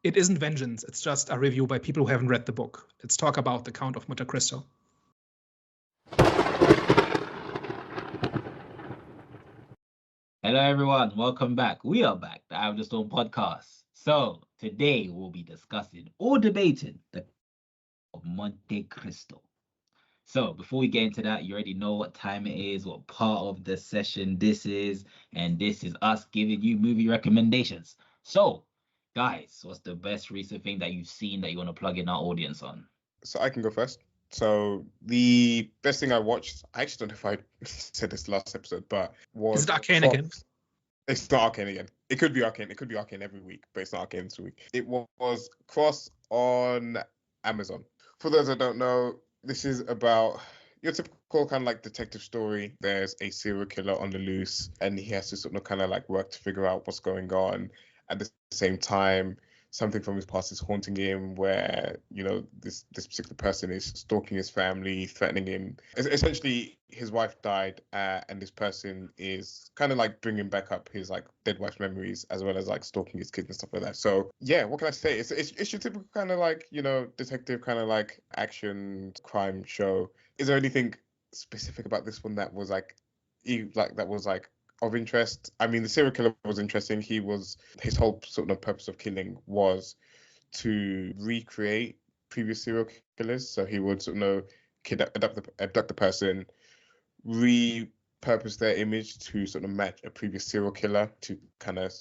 It isn't vengeance. It's just a review by people who haven't read the book. Let's talk about the Count of Monte Cristo. Hello, everyone. Welcome back. We are back, the Out of the Storm podcast. So today we'll be discussing or debating the Count of Monte Cristo. So before we get into that, you already know what time it is, what part of the session this is, and this is us giving you movie recommendations. So, guys, what's the best recent thing that you've seen that you want to plug in our audience on? So I can go first. So the best thing I watched, I actually don't know if I said this last episode, but was... Is it Arcane again? It's not Arcane again. It could be Arcane. It could be Arcane every week, but it's not Arcane this week. It was Cross on Amazon. For those that don't know, this is about your typical kind of like detective story. There's a serial killer on the loose, and he has to sort of kind of like work to figure out what's going on. At the same time, something from his past is haunting him, where, you know, this particular person is stalking his family, threatening him. Essentially, his wife died, and this person is kind of like bringing back up his like dead wife's memories, as well as like stalking his kids and stuff like that. So yeah, what can I say? It's your typical kind of like, you know, detective kind of like action crime show. Is there anything specific about this one that was like of interest? I mean, the serial killer was interesting. His whole sort of purpose of killing was to recreate previous serial killers. So he would sort of abduct the person, repurpose their image to sort of match a previous serial killer to kind of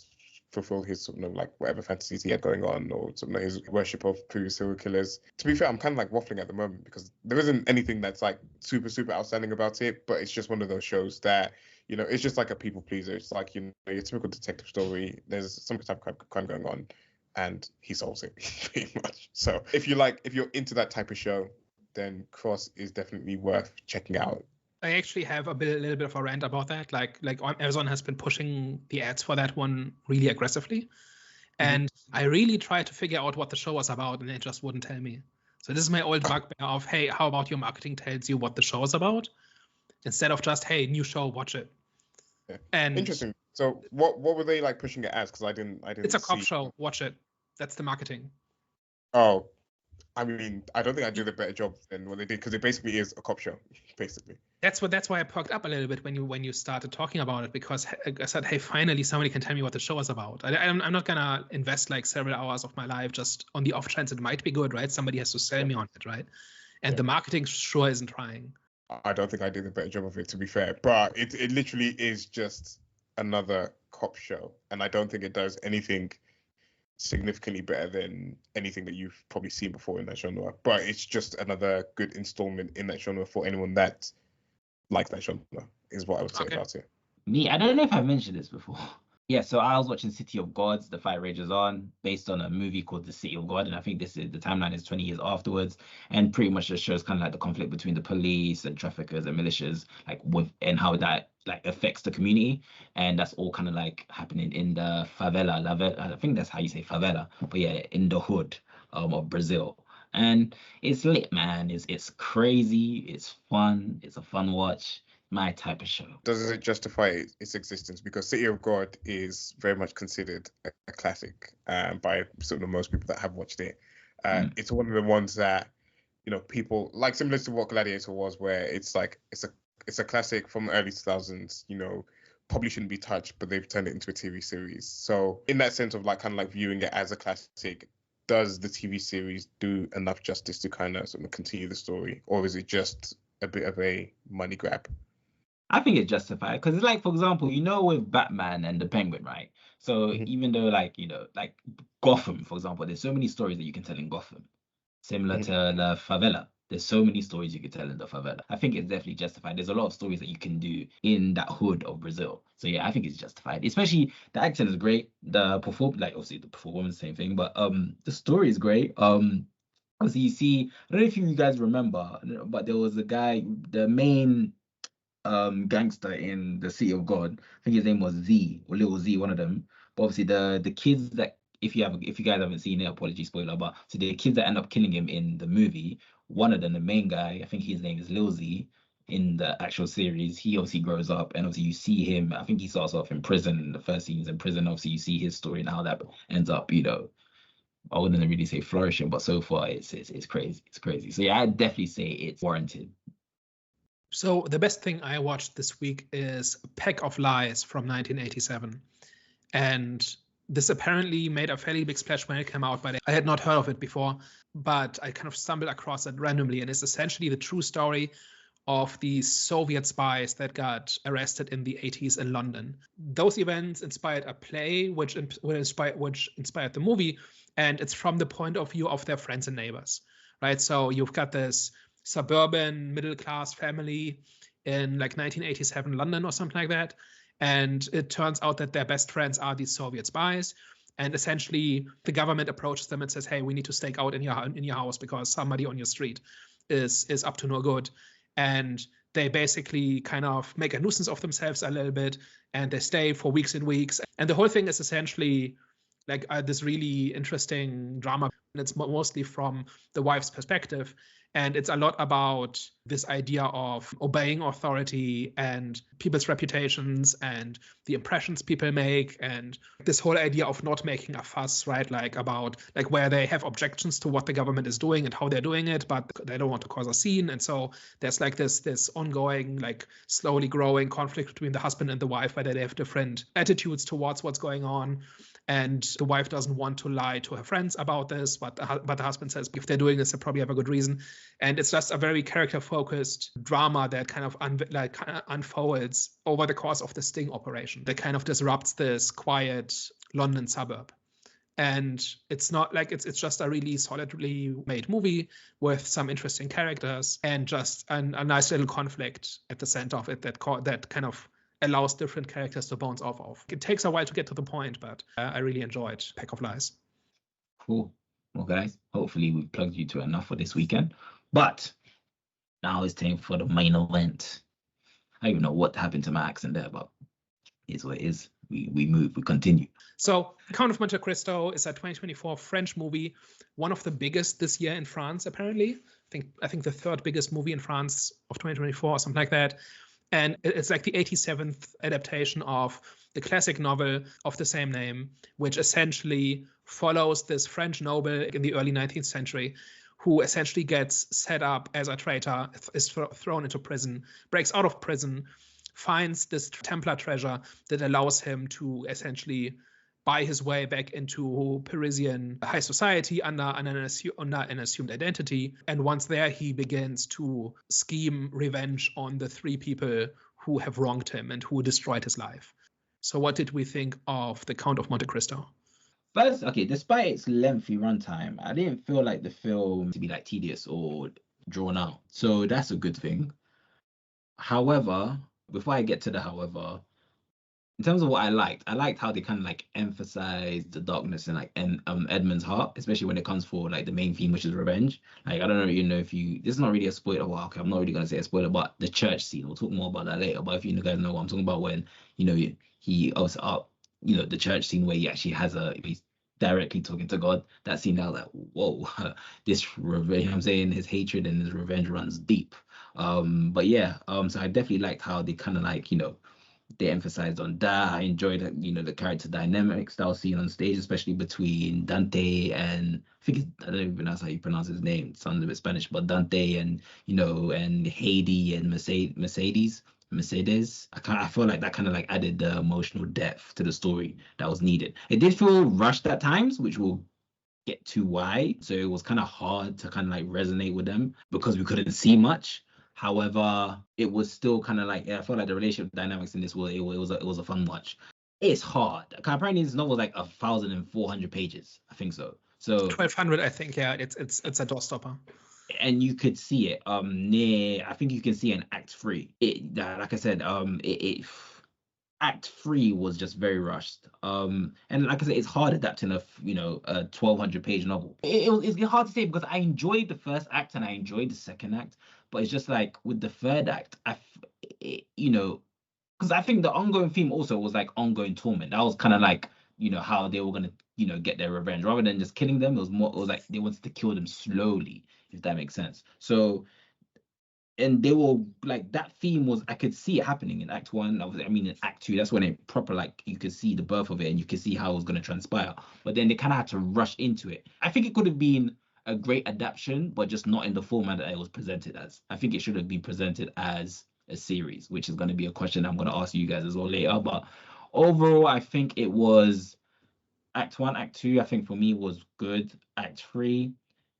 fulfill his sort of like whatever fantasies he had going on, or sort of his worship of previous serial killers. To be fair, I'm kind of like waffling at the moment because there isn't anything that's like super outstanding about it, but it's just one of those shows that, you know, it's just like a people pleaser. It's like, you know, your typical detective story. There's some type of crime going on, and he solves it pretty much. So if you're into that type of show, then Cross is definitely worth checking out. I actually have a little bit of a rant about that. Like Amazon has been pushing the ads for that one really aggressively, and I really tried to figure out what the show was about, and it just wouldn't tell me. So this is my old bugbear of, hey, how about your marketing tells you what the show is about, instead of just, hey, new show, watch it. Yeah. And interesting. So what were they like pushing it as? Because I didn't. It's a cop show. Watch it. That's the marketing. Oh, I mean, I don't think I did a better job than what they did, because it basically is a cop show, basically. That's why I perked up a little bit when you started talking about it, because I said, hey, finally somebody can tell me what the show is about. I'm not gonna invest like several hours of my life just on the off chance it might be good, right? Somebody has to sell me on it, right? And the marketing sure isn't trying. I don't think I did a better job of it, to be fair, but it literally is just another cop show, and I don't think it does anything significantly better than anything that you've probably seen before in that genre. But it's just another good installment in that genre for anyone that likes that genre, is what I would say about it. Me, I don't know if I've mentioned this before. Yeah, so I was watching City of Gods, The Fight Rages On, based on a movie called The City of God, and I think the timeline is 20 years afterwards, and pretty much just shows kind of like the conflict between the police and traffickers and militias, like and how that like affects the community, and that's all kind of like happening in the favela. I think that's how you say favela, but yeah, in the hood of Brazil. And it's lit, man. It's crazy. It's fun. It's a fun watch. My type of show. Does it justify its existence? Because City of God is very much considered a classic by sort of most people that have watched it. It's one of the ones that, you know, people like, similar to what Gladiator was, where it's like it's a classic from the early 2000s. You know, probably shouldn't be touched, but they've turned it into a TV series. So in that sense of like kind of like viewing it as a classic, does the TV series do enough justice to kind of sort of continue the story, or is it just a bit of a money grab? I think it's justified, because it's like, for example, you know, with Batman and the Penguin, right? So even though, like, you know, like Gotham, for example, there's so many stories that you can tell in Gotham, similar to the favela. There's so many stories you can tell in the favela. I think it's definitely justified. There's a lot of stories that you can do in that hood of Brazil. So yeah, I think it's justified. Especially the acting is great. Obviously the performance, same thing, but the story is great. Obviously you see, I don't know if you guys remember, but there was a guy, the main gangster in the City of God. I think his name was Z or Little Z, one of them. But obviously the kids that, if you guys haven't seen it, apology spoiler, but so the kids that end up killing him in the movie, one of them, the main guy, I think his name is Lil Z in the actual series, he obviously grows up, and obviously you see him, I think he starts off in prison in the first scenes in prison. Obviously you see his story and how that ends up, you know, I wouldn't really say flourishing, but so far it's crazy. It's crazy. So yeah, I'd definitely say it's warranted. So the best thing I watched this week is A Pack of Lies from 1987. And this apparently made a fairly big splash when it came out, but I had not heard of it before. But I kind of stumbled across it randomly, and it's essentially the true story of these Soviet spies that got arrested in the 80s in London. Those events inspired a play which inspired the movie, and it's from the point of view of their friends and neighbors, right? So you've got this suburban middle-class family in like 1987 London or something like that, and it turns out that their best friends are these Soviet spies. And essentially, the government approaches them and says, "Hey, we need to stake out in your house because somebody on your street is up to no good." And they basically kind of make a nuisance of themselves a little bit, and they stay for weeks and weeks. And the whole thing is essentially like this really interesting drama. And it's mostly from the wife's perspective. And it's a lot about this idea of obeying authority and people's reputations and the impressions people make, and this whole idea of not making a fuss, right? Like about like where they have objections to what the government is doing and how they're doing it, but they don't want to cause a scene. And so there's like this ongoing, like slowly growing conflict between the husband and the wife, where they have different attitudes towards what's going on. And the wife doesn't want to lie to her friends about this, but the husband says if they're doing this, they probably have a good reason. And it's just a very character-focused drama that kind of unfolds over the course of the sting operation that kind of disrupts this quiet London suburb. And it's not like it's just a really solidly made movie with some interesting characters and just a nice little conflict at the center of it that kind of allows different characters to bounce off of. It takes a while to get to the point, but I really enjoyed Pack of Lies. Cool. Well, guys, hopefully we've plugged you to enough for this weekend. But now it's time for the main event. I don't even know what happened to my accent there, but it's what it is. We move, we continue. So Count of Monte Cristo is a 2024 French movie, one of the biggest this year in France, apparently. I think the third biggest movie in France of 2024 or something like that. And it's like the 87th adaptation of the classic novel of the same name, which essentially follows this French noble in the early 19th century who essentially gets set up as a traitor, is thrown into prison, breaks out of prison, finds this Templar treasure that allows him to essentially buy his way back into Parisian high society under an assumed identity. And once there, he begins to scheme revenge on the three people who have wronged him and who destroyed his life. So what did we think of the Count of Monte Cristo? First, okay, despite its lengthy runtime, I didn't feel like the film to be like tedious or drawn out. So that's a good thing. However, before I get to the however, in terms of what I liked how they kind of like emphasized the darkness in like Edmund's heart, especially when it comes for like the main theme, which is revenge. Like I don't know, if you, this is not really a spoiler. Well, okay, I'm not really gonna say a spoiler, but the church scene. We'll talk more about that later. But if you guys know what I'm talking about, when he also the church scene where he actually he's directly talking to God. That scene, I was like, whoa, this revenge. I'm saying his hatred and his revenge runs deep. But yeah, so I definitely liked how they kind of like they emphasized on that. I enjoyed the character dynamics that I was seeing on stage, especially between Dante and I don't even know how you pronounce his name. It sounds a bit Spanish, but Dante and and Haiti and Mercedes. I feel like that kind of like added the emotional depth to the story that was needed. It did feel rushed at times, which we'll get to why. So it was kind of hard to kind of like resonate with them because we couldn't see much. However, it was still kind of like, I felt like the relationship dynamics in this was a fun watch. It's hard. Apparently, this novel is like 1,400 pages. I think so. So 1,200, I think. Yeah, it's a doorstopper. And you could see it I think you can see in Act 3. Like I said, Act 3 was just very rushed. And like I said, it's hard adapting a 1,200 page novel. It's hard to say because I enjoyed the first act and I enjoyed the second act, but it's just like with the third act, because I think the ongoing theme also was like ongoing torment. That was kind of like how they were gonna get their revenge rather than just killing them. It was like they wanted to kill them slowly, if that makes sense. So and they were like, that theme was, I could see it happening in Act 1. I mean, in Act 2, that's when it proper, like, you could see the birth of it and you could see how it was going to transpire. But then they kind of had to rush into it. I think it could have been a great adaptation, but just not in the format that it was presented as. I think it should have been presented as a series, which is going to be a question I'm going to ask you guys as well later. But overall, I think it was Act 1, Act 2, I think for me was good. Act 3,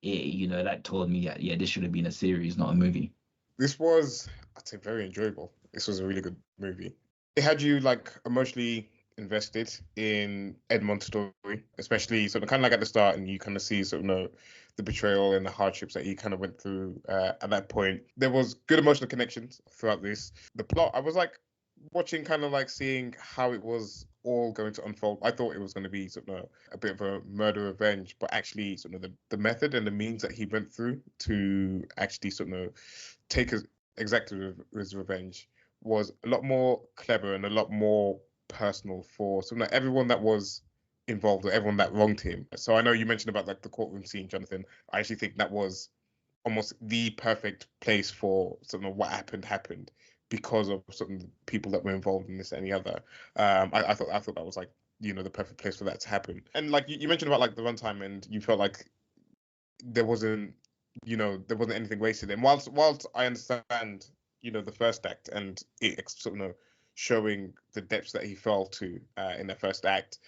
that told me that, yeah, this should have been a series, not a movie. This was, I'd say, very enjoyable. This was a really good movie. It had you like emotionally invested in Edmond's story, especially sort of kind of like at the start, and you kind of see sort of the betrayal and the hardships that he kind of went through at that point. There was good emotional connections throughout this. The plot, I was like watching, kind of like seeing how it was all going to unfold. I thought it was going to be sort of a bit of a murder revenge, but actually sort of the method and the means that he went through to actually sort of take exactly his revenge was a lot more clever and a lot more personal for sort of everyone that was involved or everyone that wronged him. So I know you mentioned about like the courtroom scene, Jonathan. I actually think that was almost the perfect place for sort of what happened because of sort of people that were involved in this and the other. I thought that was like, the perfect place for that to happen. And like you mentioned about like the runtime, and you felt like there wasn't anything wasted. And whilst I understand, the first act and it sort of showing the depths that he fell to in the first act,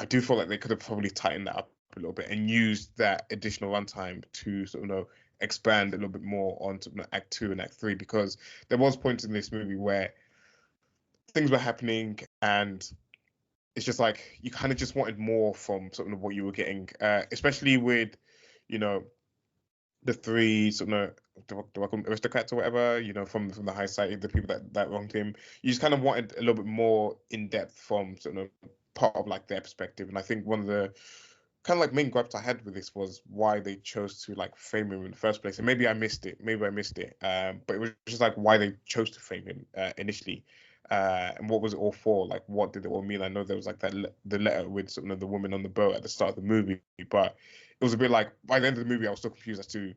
I do feel like they could have probably tightened that up a little bit and used that additional runtime to sort of expand a little bit more on Act 2 and Act 3, because there was points in this movie where things were happening and it's just like you kind of just wanted more from sort of what you were getting, especially with the three sort of do I call them aristocrats or whatever, from the high side, the people that wronged him. You just kind of wanted a little bit more in depth from sort of part of like their perspective. And I think one of the kind of like main gripes I had with this was why they chose to like frame him in the first place. And maybe I missed it. But it was just like why they chose to frame him initially. And what was it all for? Like, what did it all mean? I know there was like the letter with sort of the woman on the boat at the start of the movie, but it was a bit like by the end of the movie, I was still confused as to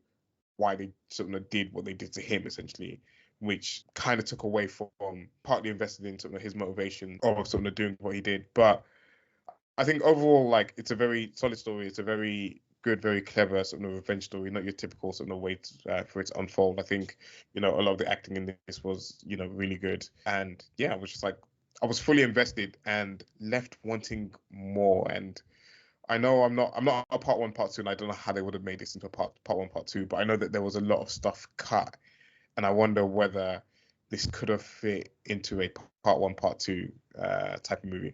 why they sort of did what they did to him, essentially, which kind of took away from partly invested in sort of his motivation of sort of doing what he did. But I think overall, like, it's a very solid story. It's a very good, very clever sort of revenge story, not your typical sort of way for it to unfold. I think, a lot of the acting in this was, really good. And yeah, I was just like, I was fully invested and left wanting more. And I know I'm not a part 1, part 2, and I don't know how they would have made this into a part 1, part 2, but I know that there was a lot of stuff cut, and I wonder whether this could have fit into a part 1, part 2 type of movie,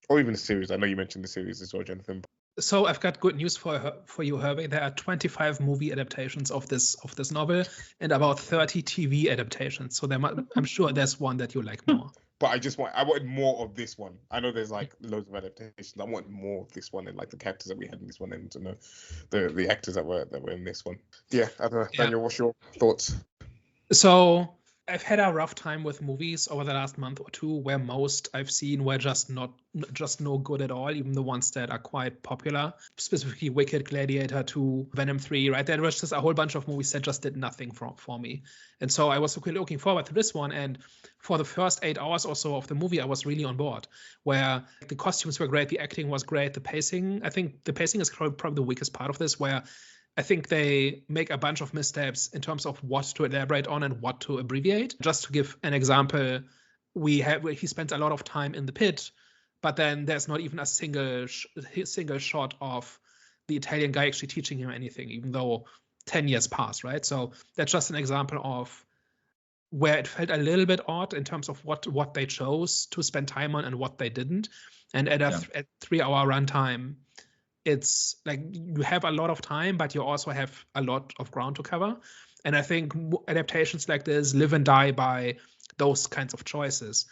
or even a series. I know you mentioned the series as well, Jonathan. So I've got good news for you, Hervé. There are 25 movie adaptations of this novel and about 30 TV adaptations. So I'm sure there's one that you like more. But I wanted more of this one. I know there's like loads of adaptations. I want more of this one and like the characters that we had in this one, and the actors that were in this one. Yeah, I don't know. Daniel, what's your thoughts? So I've had a rough time with movies over the last month or two, where most I've seen were just no good at all, even the ones that are quite popular, specifically Wicked, Gladiator 2, Venom 3, right? There was just a whole bunch of movies that just did nothing for me. And so I was really looking forward to this one. And for the first 8 hours or so of the movie, I was really on board, where the costumes were great, the acting was great, the pacing. I think the pacing is probably the weakest part of this, where I think they make a bunch of missteps in terms of what to elaborate on and what to abbreviate. Just to give an example, he spends a lot of time in the pit, but then there's not even a single shot of the Italian guy actually teaching him anything, even though 10 years passed, right? So that's just an example of where it felt a little bit odd in terms of what they chose to spend time on and what they didn't. And at a 3-hour runtime, it's like you have a lot of time, but you also have a lot of ground to cover. And I think adaptations like this live and die by those kinds of choices.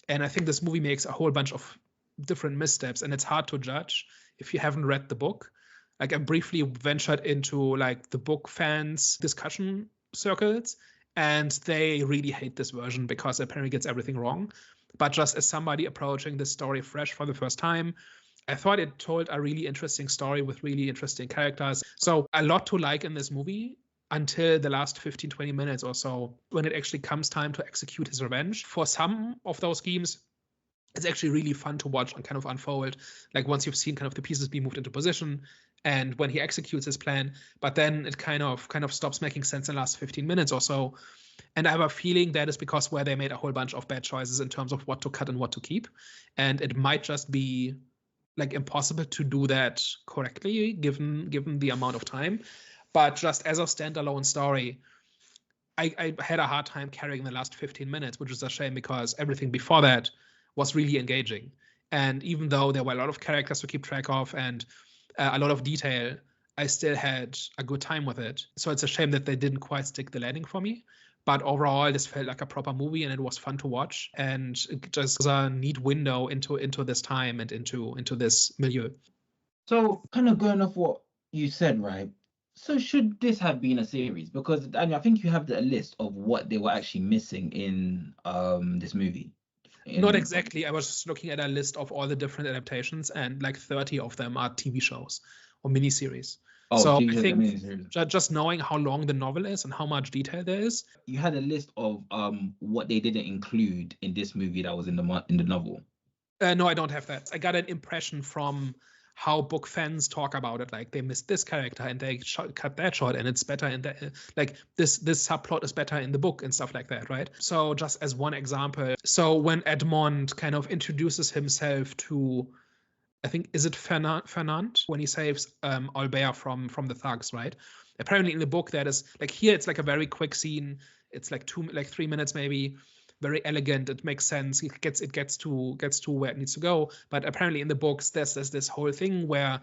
And I think this movie makes a whole bunch of different missteps, and it's hard to judge if you haven't read the book. Like, I briefly ventured into like the book fans discussion circles, and they really hate this version because apparently it gets everything wrong. But just as somebody approaching this story fresh for the first time, I thought it told a really interesting story with really interesting characters. So a lot to like in this movie. until the last 15-20 minutes or so, when it actually comes time to execute his revenge. For some of those schemes, it's actually really fun to watch and kind of unfold, like once you've seen kind of the pieces be moved into position and when he executes his plan. But then it kind of stops making sense in the last 15 minutes or so. And I have a feeling that is because where they made a whole bunch of bad choices in terms of what to cut and what to keep. And it might just be like impossible to do that correctly given the amount of time. But just as a standalone story, I had a hard time carrying the last 15 minutes, which is a shame because everything before that was really engaging. And even though there were a lot of characters to keep track of and a lot of detail, I still had a good time with it. So it's a shame that they didn't quite stick the landing for me. But overall, this felt like a proper movie and it was fun to watch. And it just was a neat window into this time and into this milieu. So kind of going off what you said, right? So should this have been a series? Because Daniel, I think you have a list of what they were actually missing in this movie. Not exactly. I was just looking at a list of all the different adaptations, and like 30 of them are TV shows or miniseries. Oh, so TV I think miniseries. Just knowing how long the novel is and how much detail there is. You had a list of what they didn't include in this movie that was in the novel. No, I don't have that. I got an impression from how book fans talk about it, like they missed this character and they cut that short and it's better in the like this subplot is better in the book and stuff like that, right? So just as one example, so when Edmond kind of introduces himself to, I think, is it Fernand when he saves Albert from the thugs, right? Apparently in the book that is like, here it's like a very quick scene. It's like 3 minutes maybe. Very elegant. It makes sense. It gets to where it needs to go. But apparently in the books, there's this whole thing where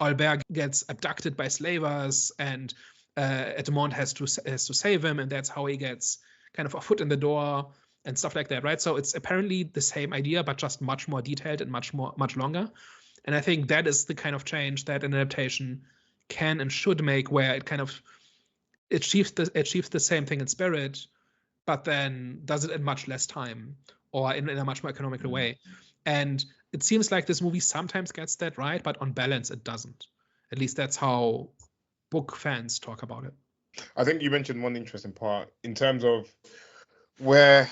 Albert gets abducted by slavers, and Edmond has to save him, and that's how he gets kind of a foot in the door and stuff like that, right? So it's apparently the same idea, but just much more detailed and much longer. And I think that is the kind of change that an adaptation can and should make, where it kind of achieves the same thing in spirit, but then does it in much less time or in a much more economical way. And it seems like this movie sometimes gets that right, but on balance, it doesn't. At least that's how book fans talk about it. I think you mentioned one interesting part in terms of where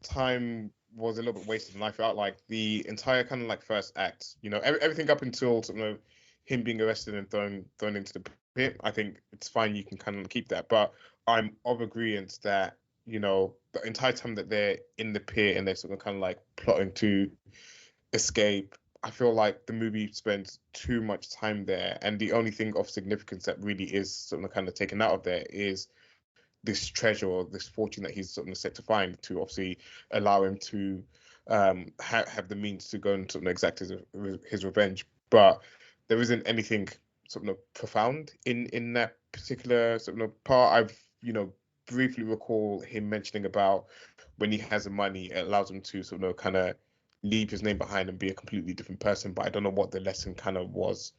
time was a little bit wasted, and I felt like the entire kind of like first act, you know, everything up until sort of him being arrested and thrown into the pit, I think it's fine, you can kind of keep that. But I'm of agreement that, you know, the entire time that they're in the pit and they're sort of kind of like plotting to escape, I feel like the movie spends too much time there, and the only thing of significance that really is sort of kind of taken out of there is this treasure or this fortune that he's sort of set to find, to obviously allow him to have the means to go and sort of exact his revenge. But there isn't anything sort of profound in that particular sort of part. I've, you know, briefly recall him mentioning about when he has the money, it allows him to sort of kind of leave his name behind and be a completely different person. But I don't know what the lesson kind of was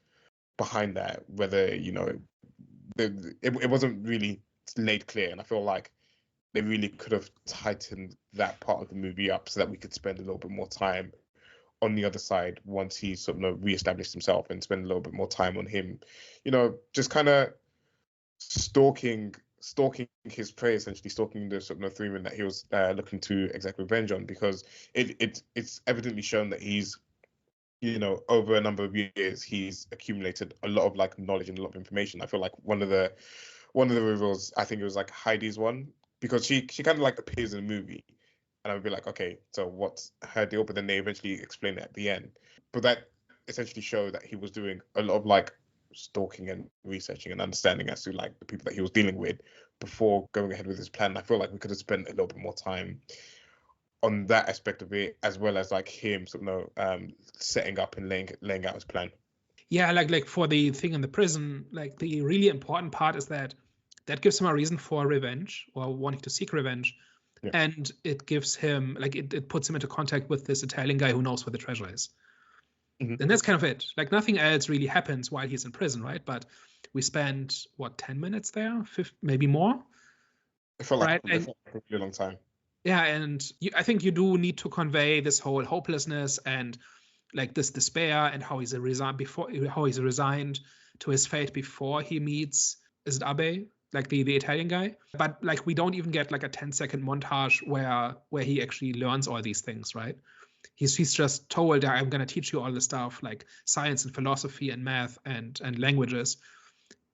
behind that, whether, you know, it wasn't really laid clear, and I feel like they really could have tightened that part of the movie up so that we could spend a little bit more time on the other side once he sort of reestablished himself, and spend a little bit more time on him, you know, just kind of stalking his prey, essentially stalking the sort of 3 men that he was looking to exact revenge on, because it's evidently shown that he's, you know, over a number of years, he's accumulated a lot of like knowledge and a lot of information. I feel like one of the reveals, I think it was like Heidi's one, because she kind of like appears in the movie, and I would be like, okay, so what's her deal? But then they eventually explain it at the end. But that essentially showed that he was doing a lot of like stalking and researching and understanding as to like the people that he was dealing with before going ahead with his plan. I feel like we could have spent a little bit more time on that aspect of it, as well as like him sort of setting up and laying out his plan. Yeah, like for the thing in the prison, like the really important part is that gives him a reason for revenge or wanting to seek revenge. Yeah. And it gives him, like, it puts him into contact with this Italian guy who knows where the treasure is. Mm-hmm. And that's kind of it. Like, nothing else really happens while he's in prison, right? But we spend, 10 minutes there? Maybe more? I feel like a really long time. Yeah, and I think you do need to convey this whole hopelessness and like this despair, and how he's resigned to his fate before he meets, is it Abe? like the Italian guy. But like we don't even get like a 10-second montage where he actually learns all these things, right? He's just told, I'm going to teach you all this stuff like science and philosophy and math and languages.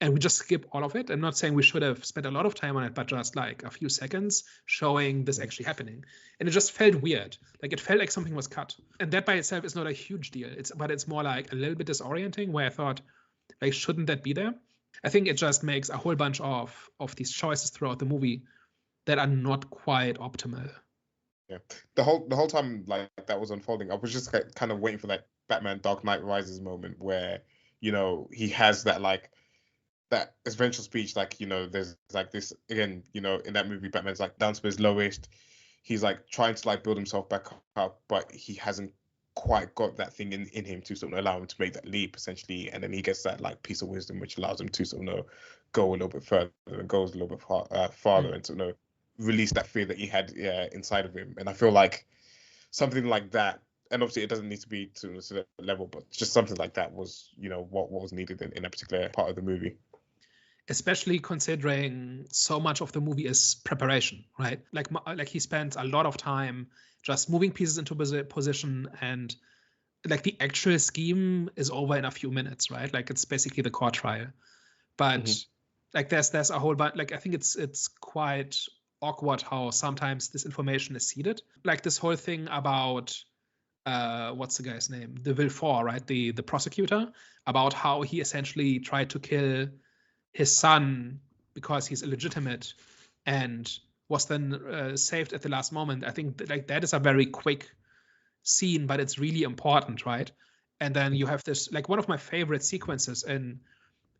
And we just skip all of it. I'm not saying we should have spent a lot of time on it, but just like a few seconds showing this actually happening. And it just felt weird. Like it felt like something was cut. And that by itself is not a huge deal. But it's more like a little bit disorienting, where I thought, like, shouldn't that be there? I think it just makes a whole bunch of these choices throughout the movie that are not quite optimal. Yeah, the whole time like that was unfolding, I was just kind of waiting for that Batman Dark Knight Rises moment where, you know, he has that like that eventual speech, like, you know, there's like this again, you know, in that movie, Batman's like down to his lowest. He's like trying to like build himself back up, but he hasn't quite got that thing in him to sort of allow him to make that leap, essentially. And then he gets that like piece of wisdom which allows him to sort of, you know, go a little bit further and goes a little bit farther and sort of, you know, release that fear that he had inside of him. And I feel like something like that, and obviously it doesn't need to be to that level, but just something like that was, you know, what was needed in a particular part of the movie. Especially considering so much of the movie is preparation, right? Like he spends a lot of time just moving pieces into position, and like the actual scheme is over in a few minutes, right? Like it's basically the court trial. But like there's a whole bunch, like I think it's quite awkward how sometimes this information is seeded. Like this whole thing about what's the guy's name? The Villefort, right? The prosecutor, about how he essentially tried to kill his son because he's illegitimate and was then saved at the last moment. I think like that is a very quick scene, but it's really important, right? And then you have this, like one of my favorite sequences in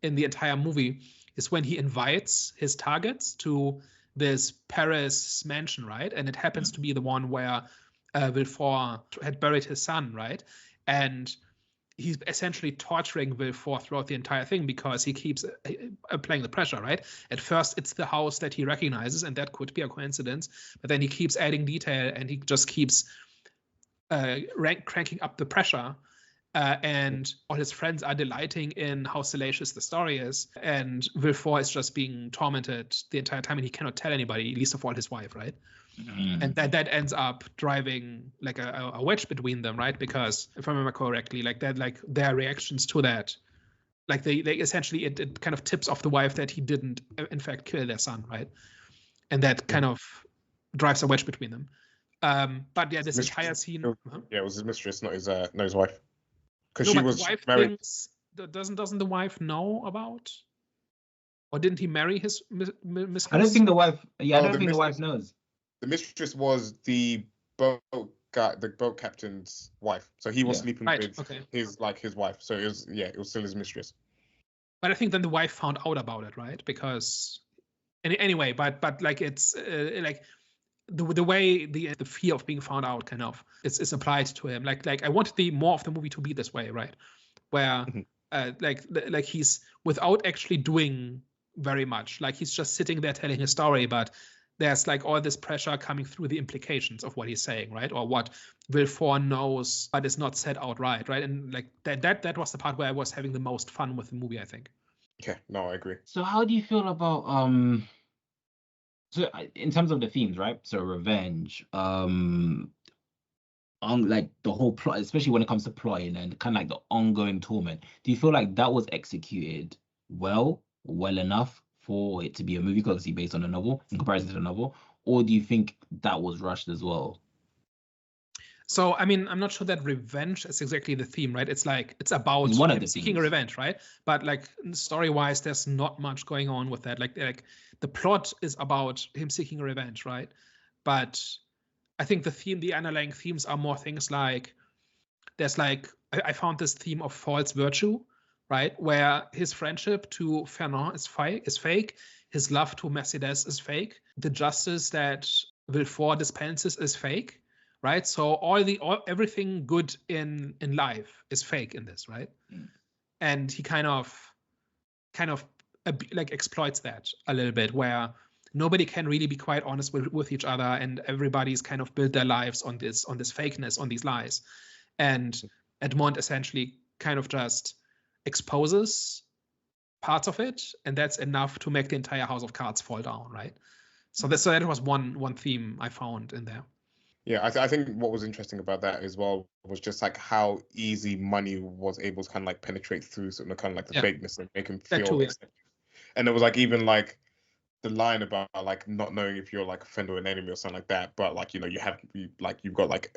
the entire movie is when he invites his targets to this Paris mansion, right? And it happens to be the one where Villefort had buried his son, right? And he's essentially torturing Villefort throughout the entire thing because he keeps applying the pressure, right? At first, it's the house that he recognizes, and that could be a coincidence. But then he keeps adding detail, and he just keeps cranking up the pressure. And all his friends are delighting in how salacious the story is. And Villefort is just being tormented the entire time, and he cannot tell anybody, least of all his wife, right? And that ends up driving like a wedge between them, right? Because if I remember correctly, like that, like their reactions to that, like they essentially it kind of tips off the wife that he didn't in fact kill their son, right? And that kind of drives a wedge between them. But yeah, this entire scene. Yeah, it was his mistress, not his wife. Because no, she but was the wife married. Doesn't the wife know about? Or didn't he marry his mistress? I don't think the wife. Yeah, I don't think the wife knows. The mistress was the boat captain's wife. So he was sleeping with his wife. So it was still his mistress. But I think then the wife found out about it, right? Because anyway, but like it's like the way the fear of being found out kind of is applied to him. Like I wanted more of the movie to be this way, right? Where like he's without actually doing very much. Like he's just sitting there telling his story, but there's like all this pressure coming through the implications of what he's saying, right? Or what Villefort knows, but is not said outright, right? And like that was the part where I was having the most fun with the movie, I think. Okay, no, I agree. So how do you feel about so in terms of the themes, right? So revenge, like the whole plot, especially when it comes to plotting and kind of like the ongoing torment. Do you feel like that was executed well enough for it to be a movie, obviously based on a novel in comparison to the novel, or do you think that was rushed as well? So I mean, I'm not sure that revenge is exactly the theme, right? It's like it's about him seeking revenge, right? But like story-wise, there's not much going on with that. Like the plot is about him seeking revenge, right? But I think the underlying themes are more things like there's like I found this theme of false virtue, right? Where his friendship to Fernand is fake. His love to Mercedes is fake. The justice that Villefort dispenses is fake, right? So everything good in life is fake in this, right? And he kind of like exploits that a little bit, where nobody can really be quite honest with each other, and everybody's kind of built their lives on this fakeness, on these lies. And Edmond essentially kind of just exposes parts of it, and that's enough to make the entire house of cards fall down, right? So that was one theme I found in there. Yeah, I think what was interesting about that as well was just like how easy money was able to kind of like penetrate through sort of kind of like the fakeness and make him That feel too, accepted. And it was like even like the line about like not knowing if you're like a friend or an enemy or something like that, but like, you know, you've got like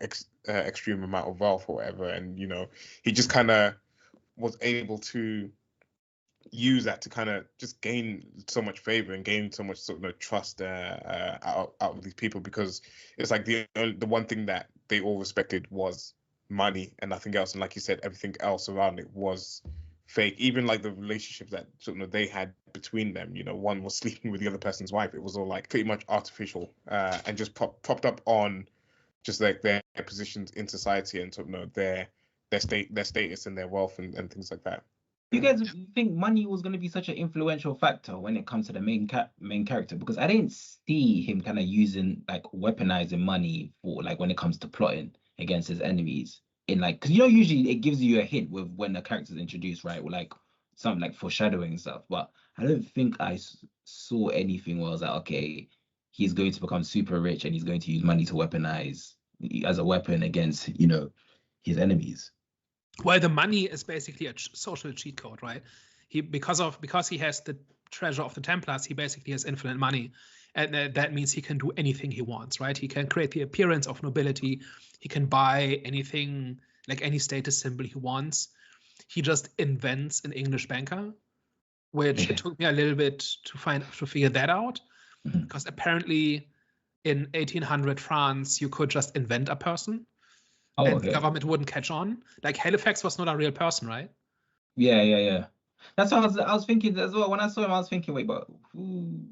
extreme amount of wealth or whatever, and you know, he just kind of was able to use that to kind of just gain so much favor and gain so much sort of trust out of these people, because it's like the one thing that they all respected was money and nothing else, and like you said, everything else around it was fake. Even like the relationships that sort of they had between them, you know, one was sleeping with the other person's wife, it was all like pretty much artificial and just propped up on just like their positions in society and sort of their status and their wealth and things like that. You guys think money was going to be such an influential factor when it comes to the main character? Because I didn't see him kind of using like weaponizing money for like when it comes to plotting against his enemies. In like, because you know, usually it gives you a hint with when the character's introduced, right? Or like something like foreshadowing and stuff. But I don't think I saw anything where I was like, okay, he's going to become super rich and he's going to use money to weaponize as a weapon against, you know, his enemies. Well, the money is basically a social cheat code, right? Because he has the treasure of the Templars, he basically has infinite money, and that means he can do anything he wants, right? He can create the appearance of nobility. He can buy anything, like any status symbol he wants. He just invents an English banker, which it took me a little bit to figure that out, because apparently in 1800 France you could just invent a person. And the government wouldn't catch on. Like Halifax was not a real person, right? Yeah. That's what I was thinking as well. When I saw him, I was thinking, wait, but who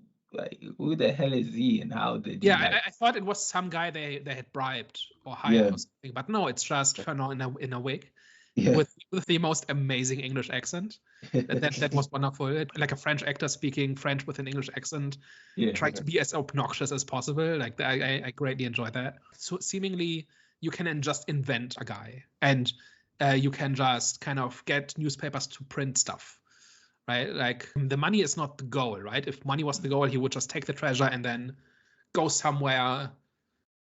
the hell is he and how did he? Yeah, I thought it was some guy they had bribed or hired or something, but no, it's just Fernand in a wig with the most amazing English accent. That was wonderful. Like a French actor speaking French with an English accent, trying to be as obnoxious as possible. Like I greatly enjoyed that. So seemingly you can just invent a guy, and you can just kind of get newspapers to print stuff, right? Like the money is not the goal, right? If money was the goal, he would just take the treasure and then go somewhere,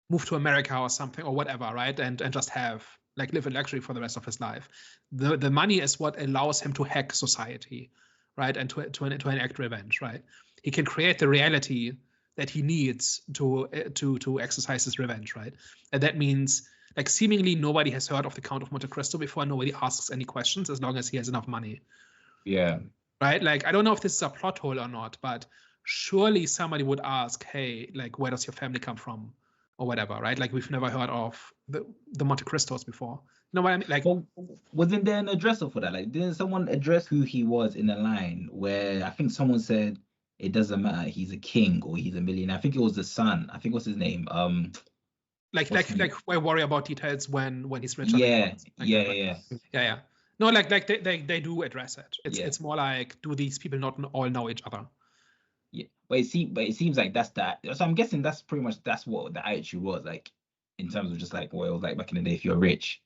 move to America or something or whatever, right? And just live in luxury for the rest of his life. The money is what allows him to hack society, right? And to enact revenge, right? He can create the reality that he needs to exercise his revenge, right? And that means like seemingly nobody has heard of the Count of Monte Cristo before. Nobody asks any questions as long as he has enough money. Yeah. Right? Like I don't know if this is a plot hole or not, but surely somebody would ask, hey, like where does your family come from? Or whatever, right? Like we've never heard of the Monte Cristos before. You know what I mean? Like, well, wasn't there an addresser for that? Like, didn't someone address who he was in a line where I think someone said it doesn't matter, he's a king or he's a millionaire? I think it was the son. I think what's his name? Like I worry about details when he's rich. Yeah. No, like they do address it. It's more like, do these people not all know each other? Yeah, but it seems like that's that. So I'm guessing that's pretty much what the attitude was like, in terms of just like what it was like back in the day. If you're rich,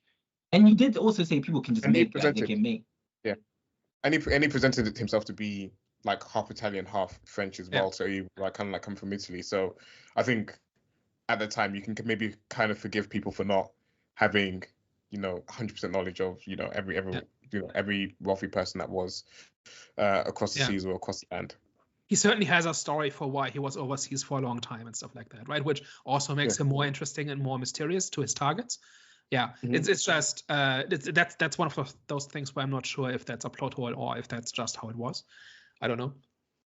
and you did also say people can just make like, they can make. Yeah, and he presented himself to be like half Italian, half French as well. So he like kind of like come from Italy. So I think at the time you can maybe kind of forgive people for not having 100% knowledge of every wealthy person that was across the seas or across the land. He certainly has a story for why he was overseas for a long time and stuff like that, right? Which also makes him more interesting and more mysterious to his targets. Yeah, it's just that's one of those things where I'm not sure if that's a plot hole or if that's just how it was. I don't know.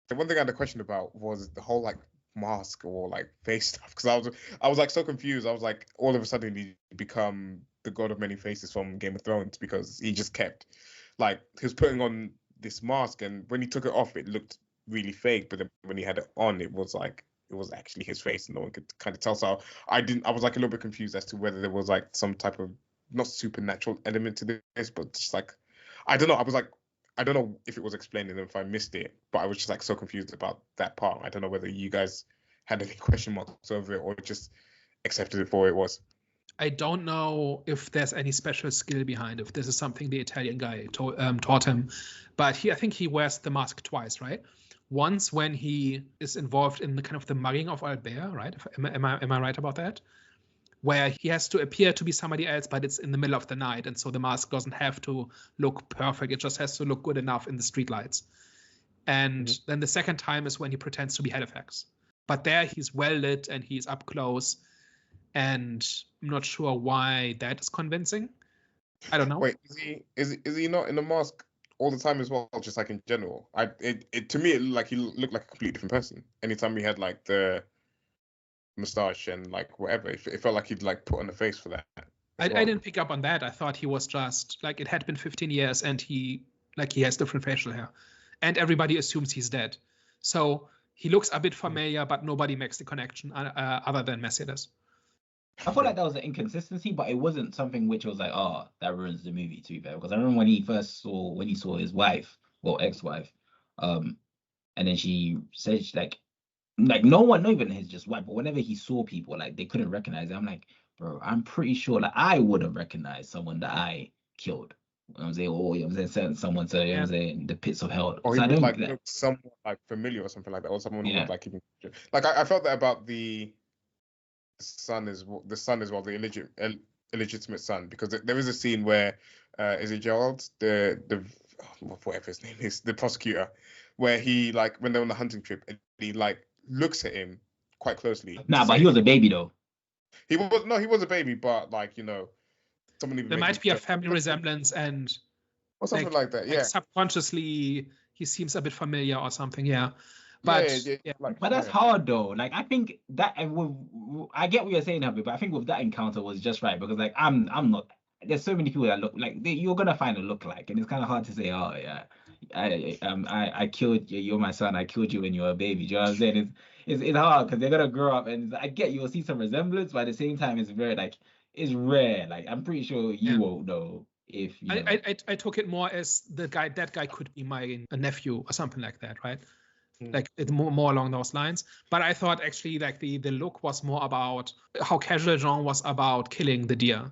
The one thing I had a question about was the whole like mask or like face stuff, because I was like so confused. I was like, all of a sudden he become the god of many faces from Game of Thrones, because he just kept like he was putting on this mask, and when he took it off it looked really fake, but then when he had it on it was actually his face and no one could kind of tell. So I was like a little bit confused as to whether there was like some type of not supernatural element to this, but just like I don't know. I don't know if it was explained and if I missed it, but I was just like so confused about that part. I don't know whether you guys had any question marks over it or just accepted it for what it was. I don't know if there's any special skill behind, if this is something the Italian guy taught him. But I think he wears the mask twice, right? Once when he is involved in the kind of the mugging of Albert, right? Am I right about that? Where he has to appear to be somebody else, but it's in the middle of the night, and so the mask doesn't have to look perfect. It just has to look good enough in the streetlights. And then the second time is when he pretends to be Halifax. But there he's well lit and he's up close. And I'm not sure why that is convincing. I don't know. Wait, is he not in the mask all the time as well, just like in general? To me, it looked like a completely different person. Anytime he had like the moustache and like whatever, it felt like he'd like put on the face for that. I didn't pick up on that. I thought he was just like, it had been 15 years and he has different facial hair, and everybody assumes he's dead. So he looks a bit familiar, but nobody makes the connection other than Mercedes. I feel like that was an inconsistency, but it wasn't something which was like, oh, that ruins the movie, to be fair. Because I remember when he saw his wife, well, ex-wife, and then she said like no one, not even his just wife, but whenever he saw people, like they couldn't recognize it. I'm like, bro, I'm pretty sure like I would have recognized someone that I killed. You know what I'm saying? Or you know what I'm saying, sent someone to, you know what I'm saying, the pits of hell. Or So he I would don't like that. look somewhat like familiar or something like that, or someone who Yeah. would like even like I felt that about the son as well, the illegitimate son, because there is a scene where is it Gerald, the whatever his name is, the prosecutor, where he like when they're on the hunting trip and he like looks at him quite closely. Nah, but he was a baby though. He was a baby, but like, you know, someone even There might be a family resemblance and or something like that. Yeah. Like subconsciously he seems a bit familiar or something. Yeah. But yeah. Like, But that's hard though. Like I think that I get what you're saying, Happy, but I think with that encounter was just right because like I'm not. There's so many people that look like you're gonna find a look like, and it's kind of hard to say. Oh yeah, I killed you. You're my son. I killed you when you were a baby. Do you know what I'm saying? It's hard because they're gonna grow up, and I get you'll see some resemblance, but at the same time, it's very like it's rare. Like I'm pretty sure you won't know if you know. I took it more as that guy could be my nephew or something like that, right? Like it's more along those lines. But I thought actually like the look was more about how casual Jean was about killing the deer,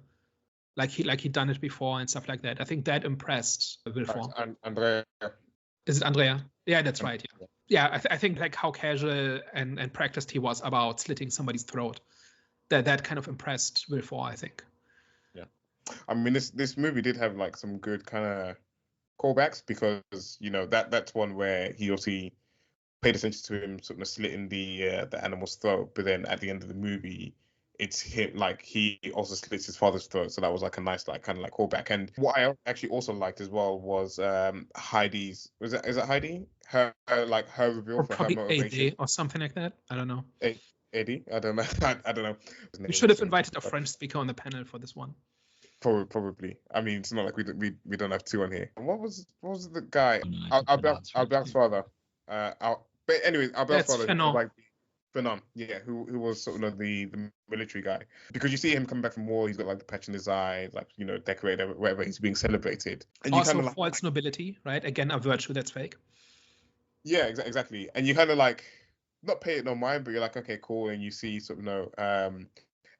like he'd done it before and stuff like that. I think that impressed Villefort. Andrea. Is it Andrea? Yeah, that's right. Yeah, I think like how casual and practiced he was about slitting somebody's throat. That kind of impressed Villefort, I think. Yeah, I mean this movie did have like some good kind of callbacks because you know that's one where he obviously paid attention to him sort of slitting the animal's throat, but then at the end of the movie, it's him like he also slits his father's throat, so that was like a nice like kind of like callback. And what I actually also liked as well was Heidi's is it Heidi her reveal Or for her probably motivation AD or something like that. I don't know. Eddie, I don't know. I don't know. We should have invited a French speaker on the panel for this one. Probably. I mean, it's not like we don't have two on here. What was the guy? Albert's father. But anyway, Albert's father, like Fernand, yeah, who was sort of the military guy. Because you see him coming back from war, he's got like the patch in his eye, like, you know, decorated, wherever he's being celebrated. And also, you kind of false nobility, right? Again, a virtue that's fake. Yeah, exactly. And you kind of like not pay it no mind, but you're like, okay, cool. And you see sort of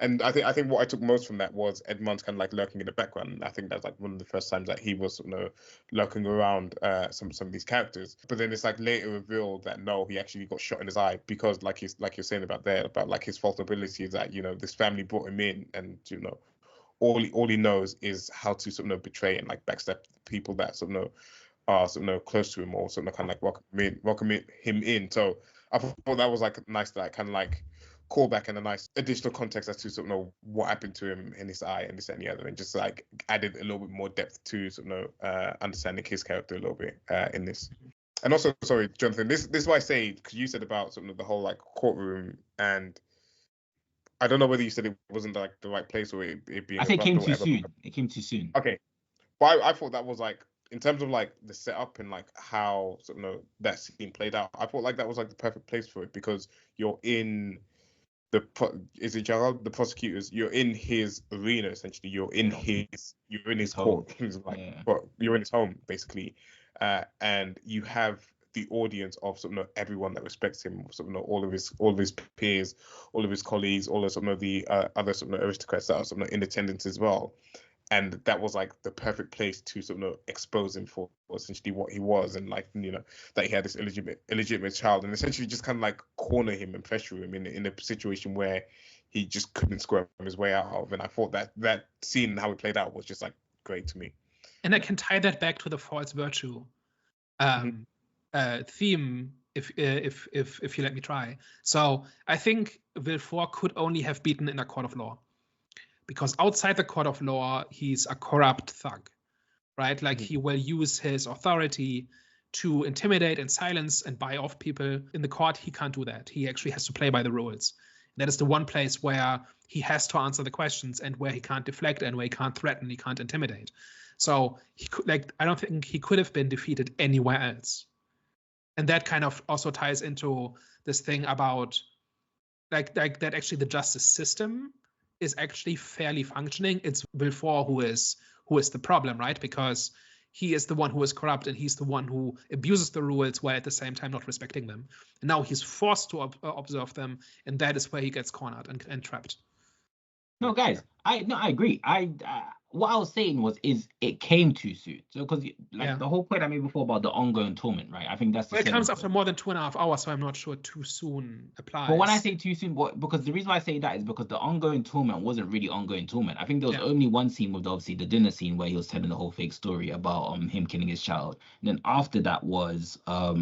and I think what I took most from that was Edmond's kind of like lurking in the background. I think that's like one of the first times that he was, you know, lurking around some of these characters. But then it's like later revealed that no, he actually got shot in his eye because like you're saying about like his vulnerability is that, you know, this family brought him in, and you know, all he knows is how to sort of betray and like backstab people that sort of are sort of close to him, or sort of kind of like welcome him in. So I thought that was like nice, like kind of like callback and a nice additional context as to sort of what happened to him in his eye and this and the other, and just like added a little bit more depth to sort of understanding his character a little bit in this. And also, sorry, Jonathan, this is why I say, because you said about sort of the whole like courtroom, and I don't know whether you said it wasn't like the right place or it being. I think it came too soon. It came too soon. Okay, but I thought that was like, in terms of like the setup and like how sort of that scene played out, I thought like that was like the perfect place for it, because you're in is it Gerald, the prosecutors? You're in his arena essentially. You're in his court. Like, but you're in his home basically, and you have the audience of sort of everyone that respects him, sort of all of his peers, all of his colleagues, all of sort of the other sort of aristocrats that are sort of in attendance as well. And that was like the perfect place to sort of expose him for essentially what he was, and like that he had this illegitimate child, and essentially just kind of like corner him and pressure him in a situation where he just couldn't squirm his way out of. And I thought that scene and how it played out was just like great to me. And I can tie that back to the false virtue theme, if you let me try. So I think Villefort could only have beaten in a court of law, because outside the court of law, he's a corrupt thug, right? Like he will use his authority to intimidate and silence and buy off people. In the court, he can't do that. He actually has to play by the rules. That is the one place where he has to answer the questions, and where he can't deflect, and where he can't threaten, he can't intimidate. So he could, I don't think he could have been defeated anywhere else. And that kind of also ties into this thing about like that actually the justice system is actually fairly functioning. It's Villefort who is the problem, right? Because he is the one who is corrupt, and he's the one who abuses the rules while at the same time not respecting them. And now he's forced to observe them, and that is where he gets cornered and trapped. No, guys, I agree. What I was saying is it came too soon. So because the whole point I made before about the ongoing torment, right? I think that's it comes after more than 2.5 hours, so I'm not sure too soon applies. But when I say too soon, because the reason why I say that is because the ongoing torment wasn't really ongoing torment. I think there was only one scene with obviously the dinner scene where he was telling the whole fake story about him killing his child. And then after that was how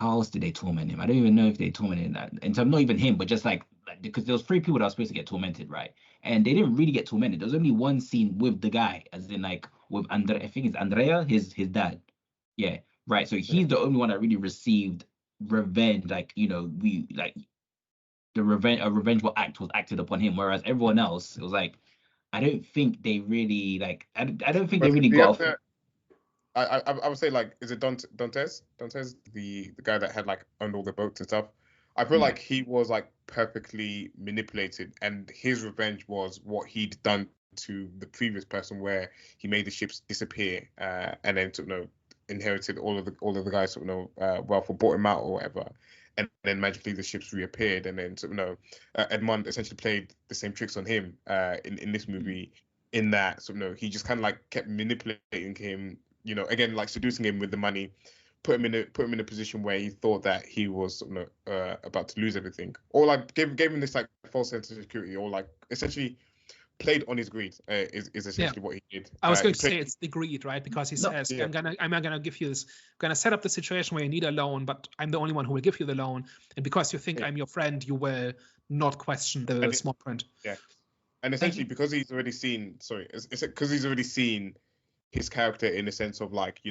else did they torment him? I don't even know if they tormented that. In terms, not even him, but just like because there was 3 people that were supposed to get tormented, right? And they didn't really get tormented. There was only one scene with the guy, as in like with Andre. I think it's Andrea, his dad. Yeah, right. So he's the only one that really received revenge. Like we like a revengeful act was acted upon him, whereas everyone else, it was like I don't think they really like. I don't think they really got. I would say like, is it Dantes, the guy that had like owned all the boats and stuff? I feel like he was like perfectly manipulated, and his revenge was what he'd done to the previous person, where he made the ships disappear, and then inherited all of the guys wealth, or bought him out or whatever, and then magically the ships reappeared, and then Edmond essentially played the same tricks on him in this movie, in that he just kind of like kept manipulating him, again like seducing him with the money. Put him in a position where he thought that he was about to lose everything, or like gave him this like false sense of security, or like essentially played on his greed. Is essentially what he did. I was going to say it's the greed, right? Because he says, I'm gonna give you this, I'm gonna set up the situation where you need a loan, but I'm the only one who will give you the loan, and because you think I'm your friend, you will not question the small print. Yeah, and essentially because he's already seen. Sorry, it's because he's already seen his character in the sense of like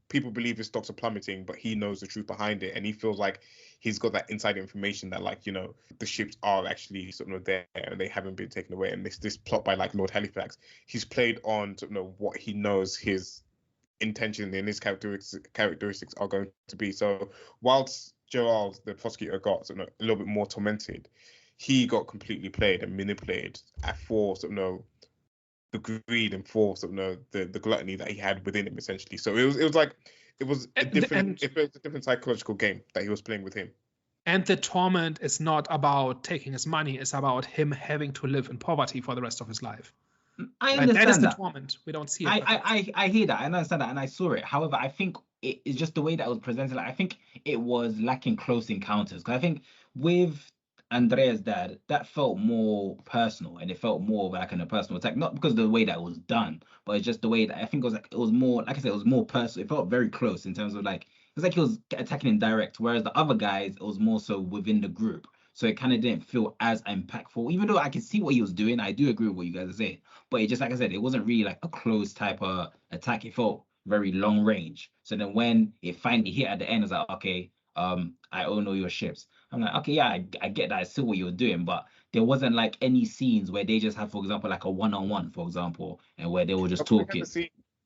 people believe his stocks are plummeting, but he knows the truth behind it, and he feels like he's got that inside information that like the ships are actually there and they haven't been taken away. And this plot by like Lord Halifax, he's played on what he knows his intention and his characteristics are going to be. So whilst Gerald, the prosecutor, got a little bit more tormented, he got completely played and manipulated for the greed and for the gluttony that he had within him, essentially. So it was a different psychological game that he was playing with him. And the torment is not about taking his money; it's about him having to live in poverty for the rest of his life. I understand that is the torment. We don't see it. I hear that. I understand that, and I saw it. However, I think it's just the way that it was presented. Like, I think it was lacking close encounters, because I think with Andrea's dad, that felt more personal, and it felt more like a personal attack, not because of the way that it was done, but it's just the way that I think it was more, like I said, it was more personal. It felt very close in terms of like, it was like he was attacking in direct, whereas the other guys, it was more so within the group. So it kind of didn't feel as impactful, even though I can see what he was doing. I do agree with what you guys are saying, but it just, like I said, it wasn't really like a close type of attack. It felt very long range. So then when it finally hit at the end, it's like, okay, I own all your ships. I'm like, okay, yeah, I get that. I see what you're doing, but there wasn't like any scenes where they just had, for example, like a one-on-one, for example, and where they were just talking.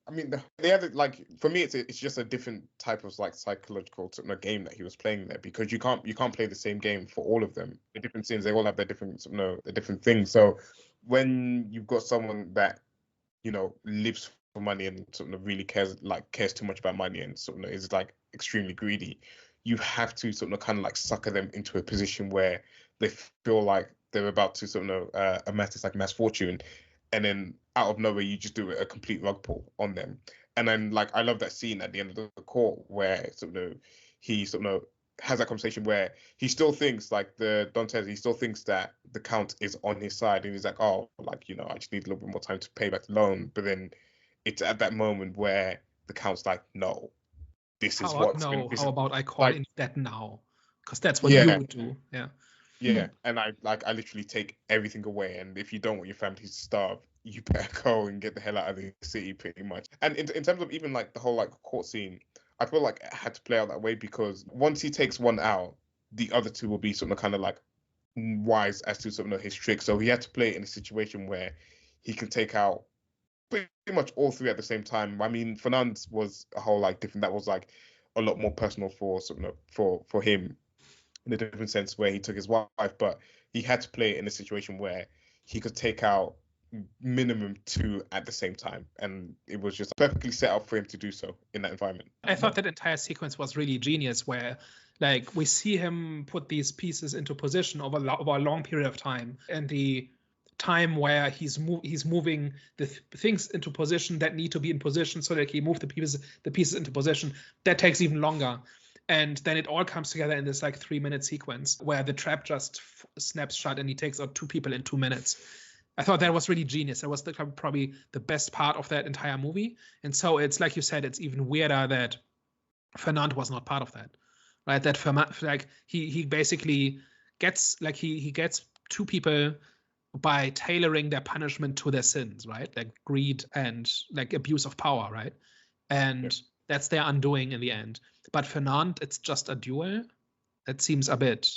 I mean, they had like, for me, it's just a different type of like psychological game that he was playing there, because you can't play the same game for all of them. The different scenes, they all have their different their different things. So when you've got someone that lives for money and sort of really cares too much about money and sort of is like extremely greedy, you have to sort of kind of like sucker them into a position where they feel like they're about to sort of amass like mass fortune, and then out of nowhere you just do a complete rug pull on them. And then like I love that scene at the end of the court where sort of he sort of has that conversation where he still thinks like he still thinks that the Count is on his side, and he's like, oh, like, you know, I just need a little bit more time to pay back the loan. But then it's at that moment where the Count's like, no, this is what's no. How about I call like, in that now? Because that's what you would do. Yeah, and I literally take everything away, and if you don't want your family to starve, you better go and get the hell out of the city, pretty much. And in terms of even like the whole like court scene, I feel like it had to play out that way because once he takes one out, the other two will be sort of kind of like wise as to sort of his trick. So he had to play it in a situation where he can take out pretty much all three at the same time. I mean, Fernand's was a whole like different. That was like a lot more personal for sort of for him in a different sense where he took his wife, but he had to play it in a situation where he could take out minimum two at the same time, and it was just perfectly set up for him to do so in that environment. I thought that entire sequence was really genius where like we see him put these pieces into position over a long period of time, and the time where he's moving the things into position that need to be in position so that he moved the pieces into position, that takes even longer. And then it all comes together in this like 3-minute sequence where the trap just snaps shut and he takes out two people in 2 minutes. I thought that was really genius. That was probably the best part of that entire movie. And so it's like you said, it's even weirder that Fernand was not part of that, right? That Fernand, like he basically gets like he gets two people by tailoring their punishment to their sins, right? Like greed and like abuse of power, right? And that's their undoing in the end. But Fernand, it's just a duel. It seems a bit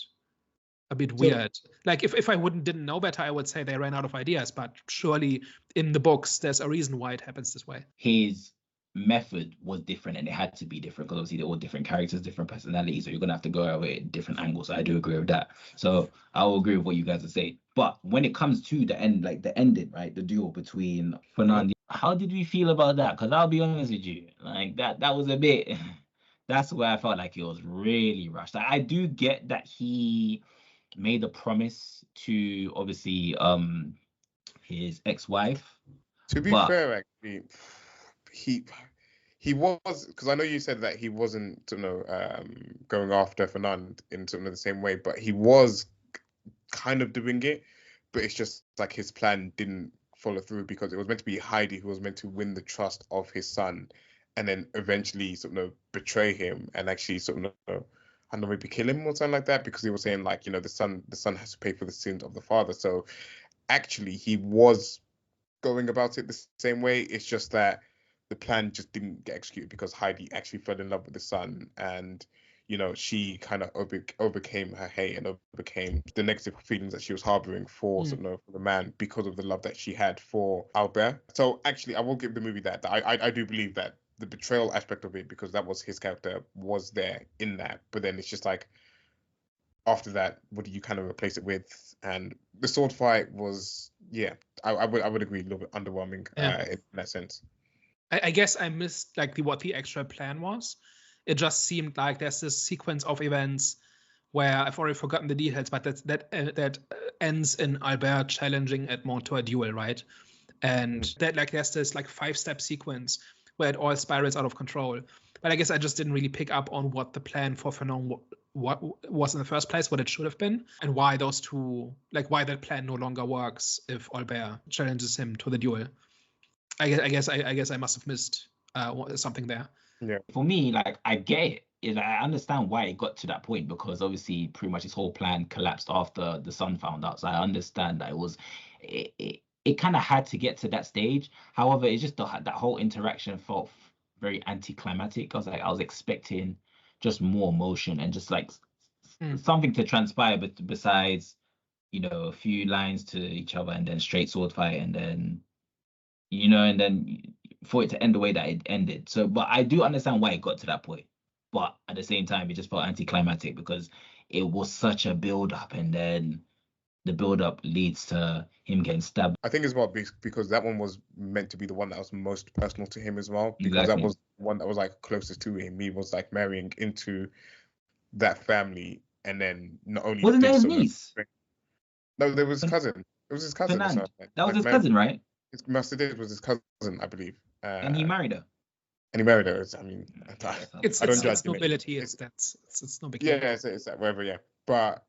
weird. Like if I didn't know better, I would say they ran out of ideas. But surely in the books, there's a reason why it happens this way. His method was different, and it had to be different because obviously they're all different characters, different personalities. So you're gonna have to go over it at different angles. So I do agree with that. So I will agree with what you guys are saying. But when it comes to the end, like the ending, right, the duel between Fernand, how did we feel about that? Because I'll be honest with you, like that was a bit. That's where I felt like it was really rushed. Like, I do get that he made a promise to obviously his ex-wife. To be fair, actually, he was, because I know you said that he wasn't, going after Fernand in sort of the same way, but he was kind of doing it, but it's just like his plan didn't follow through because it was meant to be Heidi who was meant to win the trust of his son, and then eventually sort of betray him and actually sort of I don't know, maybe kill him or something like that, because he was saying like, the son has to pay for the sins of the father. So actually he was going about it the same way. It's just that the plan just didn't get executed because Heidi actually fell in love with the son, and she kind of overcame her hate and overcame the negative feelings that she was harboring for for the man because of the love that she had for Albert. So actually, I will give the movie that. I do believe that the betrayal aspect of it, because that was his character, was there in that. But then it's just like, after that, what do you kind of replace it with? And the sword fight was, I would agree, a little bit underwhelming in that sense. I guess I missed like what the actual plan was. It just seemed like there's this sequence of events where I've already forgotten the details, but that ends in Albert challenging Edmond to a duel, right? And that like there's this like 5-step sequence where it all spirals out of control. But I guess I just didn't really pick up on what the plan for Fernand what was in the first place, what it should have been, and why those two, like why that plan no longer works if Albert challenges him to the duel. I guess I must have missed something there. Yeah. For me, like I get it. I understand why it got to that point, because obviously pretty much his whole plan collapsed after the son found out. So I understand that it kind of had to get to that stage. However, it's just that whole interaction felt very anticlimactic. I was expecting just more emotion and just like something to transpire, but besides, a few lines to each other and then straight sword fight and then, and then for it to end the way that it ended. So, but I do understand why it got to that point. But at the same time, it just felt anticlimactic because it was such a build up, and then the build-up leads to him getting stabbed. I think as well because that one was meant to be the one that was most personal to him as well, because Exactly. that was one that was like closest to him. He was like marrying into that family, and then not only Wasn't that did his some of- niece? No, there was his cousin. It was his cousin. or Fernand. something. That was Like, his cousin, right? His Mercedes was his cousin, I believe. And he married her. And he married her. I mean, It's I don't it's judge him. nobility. It's no big Yeah, deal. it's that, whatever, yeah. But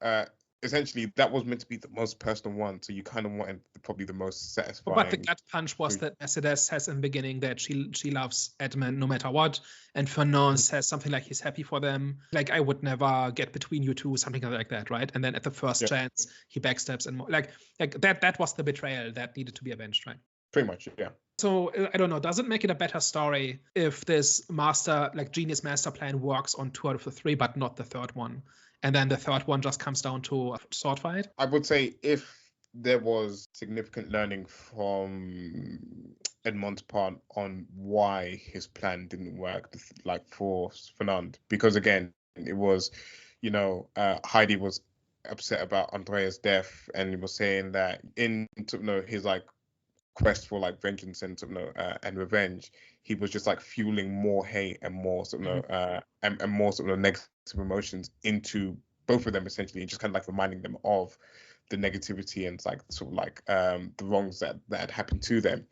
essentially, that was meant to be the most personal one, so you kind of wanted probably the most satisfying. But the gut punch was that Mercedes says in the beginning that she loves Edmund no matter what, and Fernand says something like he's happy for them, like I would never get between you two, something like that, right? And then at the first chance, he backstabs and more. Like that was the betrayal that needed to be avenged, right? Pretty much, yeah. So I don't know. Does it make it a better story if this genius master plan works on 2 out of the 3, but not the third one, and then the third one just comes down to a sword fight? I would say if there was significant learning from Edmond's part on why his plan didn't work, like for Fernand, because again, it was, Heidi was upset about Andrea's death, and he was saying that in his like quest for like vengeance and and revenge, he was just like fueling more hate and more and more negative emotions into both of them, essentially, and just kind of like reminding them of the negativity and like the wrongs that had happened to them.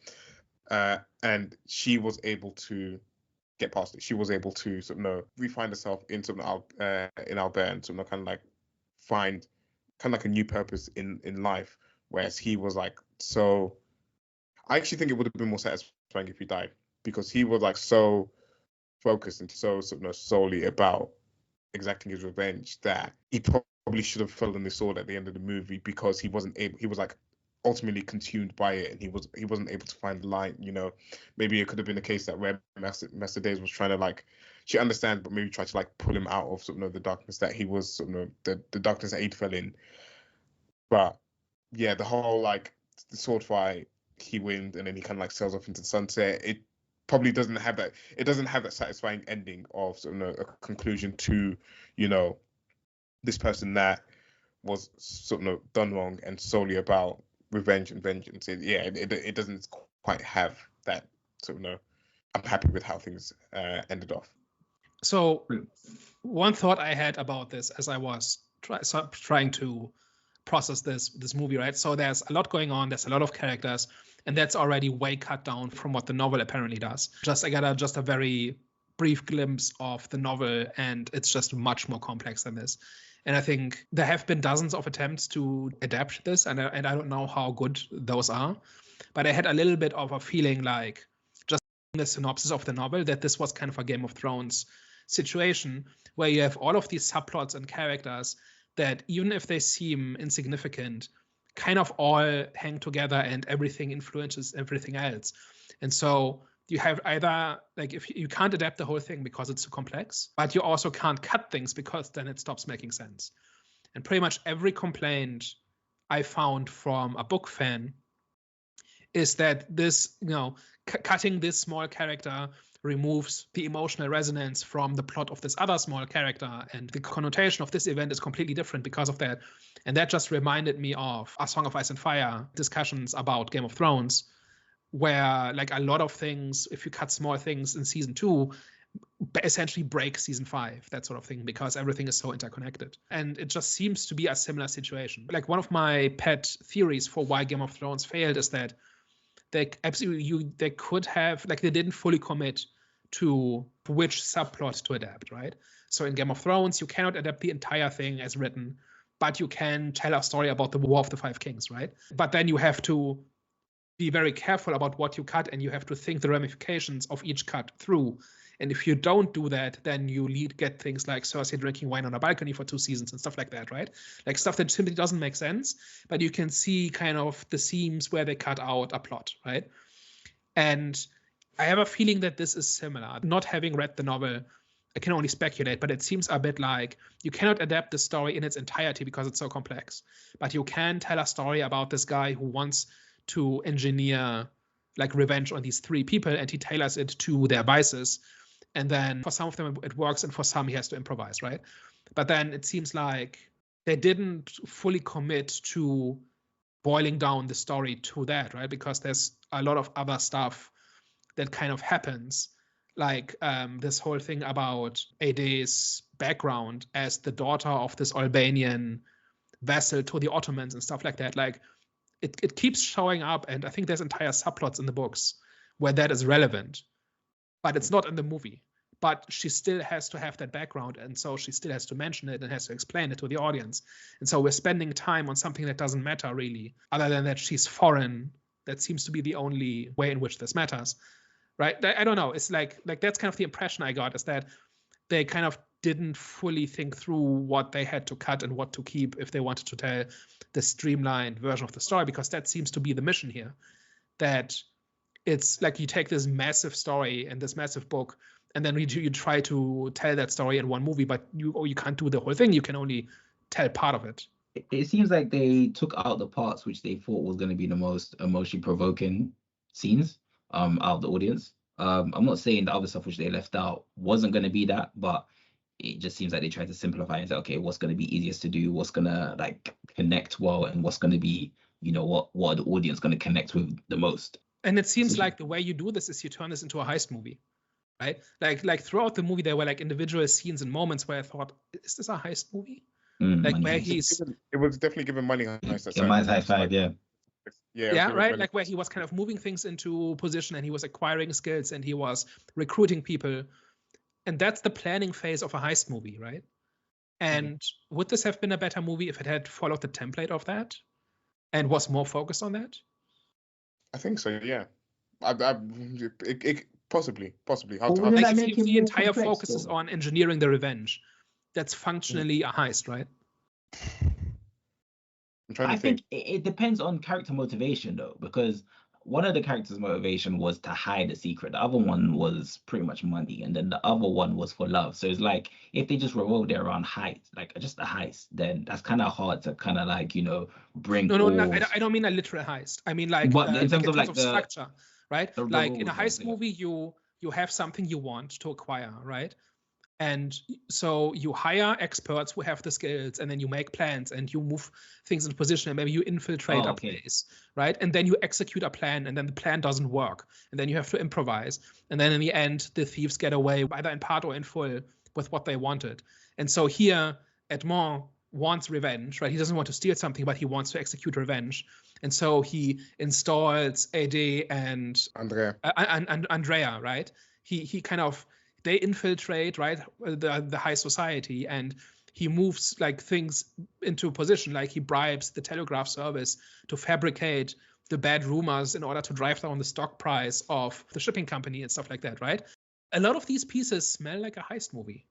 And she was able to get past it. She was able to re-find herself in in Albert, and kind of like find kind of like a new purpose in life, whereas he was like so. I actually think it would have been more satisfying if he died, because he was like so focused and so solely about exacting his revenge that he probably should have fallen the sword at the end of the movie, because he wasn't able. He was like ultimately consumed by it, and he wasn't able to find the line. Maybe it could have been a case that where Mercedes was trying to like, she understands, but maybe try to like pull him out of the darkness that he was the darkness that he fell in. But yeah, the whole like the sword fight, he wins, and then he kind of like sails off into the sunset. It probably doesn't have that. It doesn't have that satisfying ending of a conclusion to this person that was done wrong and solely about revenge and vengeance. It doesn't quite have that I'm happy with how things ended off. So one thought I had about this as I was trying to process this movie, right? So there's a lot going on, there's a lot of characters, and that's already way cut down from what the novel apparently does. I got a very brief glimpse of the novel, and it's just much more complex than this. And I think there have been dozens of attempts to adapt this, and I don't know how good those are, but I had a little bit of a feeling like, just the synopsis of the novel, that this was kind of a Game of Thrones situation where you have all of these subplots and characters that, even if they seem insignificant, kind of all hang together and everything influences everything else. And so you have either, like, if you can't adapt the whole thing because it's too complex, but you also can't cut things because then it stops making sense. And pretty much every complaint I found from a book fan is that this, cutting this small character removes the emotional resonance from the plot of this other small character, and the connotation of this event is completely different because of that. And that just reminded me of A Song of Ice and Fire discussions about Game of Thrones, where like a lot of things, if you cut small things in season 2, essentially break season 5, that sort of thing, because everything is so interconnected. And it just seems to be a similar situation. Like, one of my pet theories for why Game of Thrones failed is that they could have, like, they didn't fully commit to which subplot to adapt, right? So in Game of Thrones, you cannot adapt the entire thing as written, but you can tell a story about the War of the Five Kings, right? But then you have to be very careful about what you cut, and you have to think the ramifications of each cut through. And if you don't do that, then you get things like Cersei drinking wine on a balcony for 2 seasons and stuff like that, right? Like stuff that simply doesn't make sense, but you can see kind of the seams where they cut out a plot, right? And I have a feeling that this is similar. Not having read the novel, I can only speculate, but it seems a bit like you cannot adapt the story in its entirety because it's so complex. But you can tell a story about this guy who wants to engineer like revenge on these 3 people, and he tailors it to their vices. And then for some of them it works, and for some he has to improvise, right? But then it seems like they didn't fully commit to boiling down the story to that, right? Because there's a lot of other stuff that kind of happens, like this whole thing about Ade's background as the daughter of this Albanian vassal to the Ottomans and stuff like that. Like it keeps showing up, and I think there's entire subplots in the books where that is relevant, but it's not in the movie. But she still has to have that background, and so she still has to mention it and has to explain it to the audience. And so we're spending time on something that doesn't matter really, other than that she's foreign. That seems to be the only way in which this matters, right? I don't know. It's like that's kind of the impression I got, is that they kind of didn't fully think through what they had to cut and what to keep if they wanted to tell the streamlined version of the story, because that seems to be the mission here. That it's like you take this massive story and this massive book, and then you try to tell that story in one movie, but you can't do the whole thing. You can only tell part of it. It seems like they took out the parts which they thought was going to be the most emotionally provoking scenes out of the audience. I'm not saying the other stuff which they left out wasn't going to be that, but it just seems like they tried to simplify and say, okay, what's going to be easiest to do, what's going to like connect well, and what's going to be, you know, what are the audience going to connect with the most. And it seems like the way you do this is you turn this into a heist movie, right? Like throughout the movie, there were like individual scenes and moments where I thought, is this a heist movie? Like where it was definitely given money heist. Yeah, Money Heist 5, yeah. Yeah, right. Like where he was kind of moving things into position, and he was acquiring skills, and he was recruiting people, and that's the planning phase of a heist movie, right? And would this have been a better movie if it had followed the template of that and was more focused on that? I think so. Yeah, possibly. Like if the entire focus is on engineering the revenge, that's functionally a heist, right? I think it depends on character motivation, though, because one of the characters' motivation was to hide a secret. The other one was pretty much money, and then the other one was for love. So it's like if they just revolved it around heist, like just a heist, then that's kind of hard to kind of like, you know, bring. No, I don't mean a literal heist. I mean like in terms of structure, right? Like in a heist movie, you have something you want to acquire, right? And so you hire experts who have the skills, and then you make plans and you move things into position, and maybe you infiltrate a place, right? And then you execute a plan, and then the plan doesn't work, and then you have to improvise. And then in the end, the thieves get away, either in part or in full, with what they wanted. And so here, Edmond wants revenge, right? He doesn't want to steal something, but he wants to execute revenge. And so he installs Ade and Andrea, right? He kind of, they infiltrate, right, the high society, and he moves like things into position, like he bribes the telegraph service to fabricate the bad rumors in order to drive down the stock price of the shipping company and stuff like that, right? A lot of these pieces smell like a heist movie.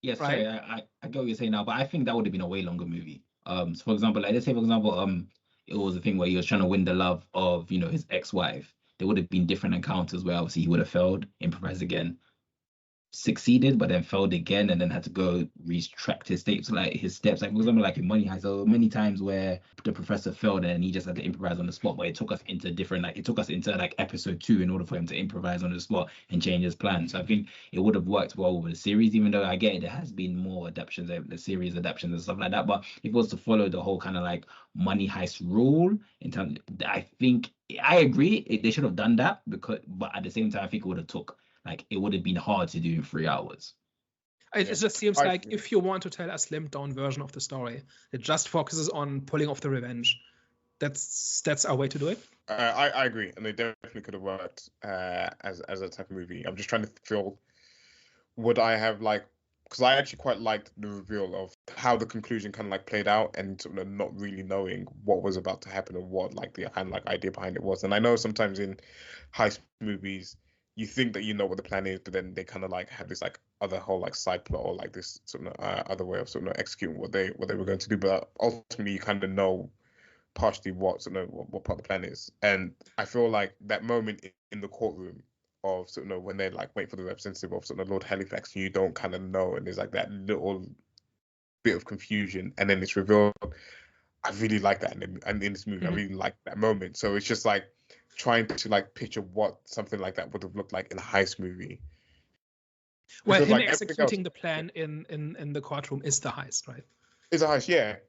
Yes, right? sorry, I get what you're saying now, but I think that would have been a way longer movie. So for example, like let's say for example, it was a thing where he was trying to win the love of, you know, his ex-wife. There would have been different encounters where obviously he would have failed, improvised again, succeeded, but then failed again, and then had to go retract his steps, like his steps. Like for example, like in Money Heist, so many times where the professor failed and he just had to improvise on the spot, but it took us into different, like it took us into like episode 2 in order for him to improvise on the spot and change his plan. So I think it would have worked well with the series, even though I get it, there has been more adaptations, the series adaptations and stuff like that. But if it was to follow the whole kind of like Money Heist rule, in terms, I think I agree they should have done that, but at the same time, I think it would have took, like, it would have been hard to do in 3 hours. It just seems like if you want to tell a slimmed down version of the story, it just focuses on pulling off the revenge. That's a way to do it. I agree, and they definitely could have worked as a type of movie. I'm just trying to feel, would I have like, because I actually quite liked the reveal of how the conclusion kind of like played out, and sort of not really knowing what was about to happen and what like the kind of like idea behind it was. And I know sometimes in heist movies, you think that you know what the plan is, but then they kind of like have this like other whole like side plot, or like this sort of other way of sort of executing what they were going to do. But ultimately, you kind of know partially what part of the plan is. And I feel like that moment in the courtroom of sort of when they like wait for the representative of sort of Lord Halifax, and you don't kind of know, and there's like that little bit of confusion, and then it's revealed. I really like that, and in this movie, I really like that moment. So it's just like trying to like picture what something like that would have looked like in a heist movie. Well, him executing the plan in the courtroom is the heist, right? It's a heist,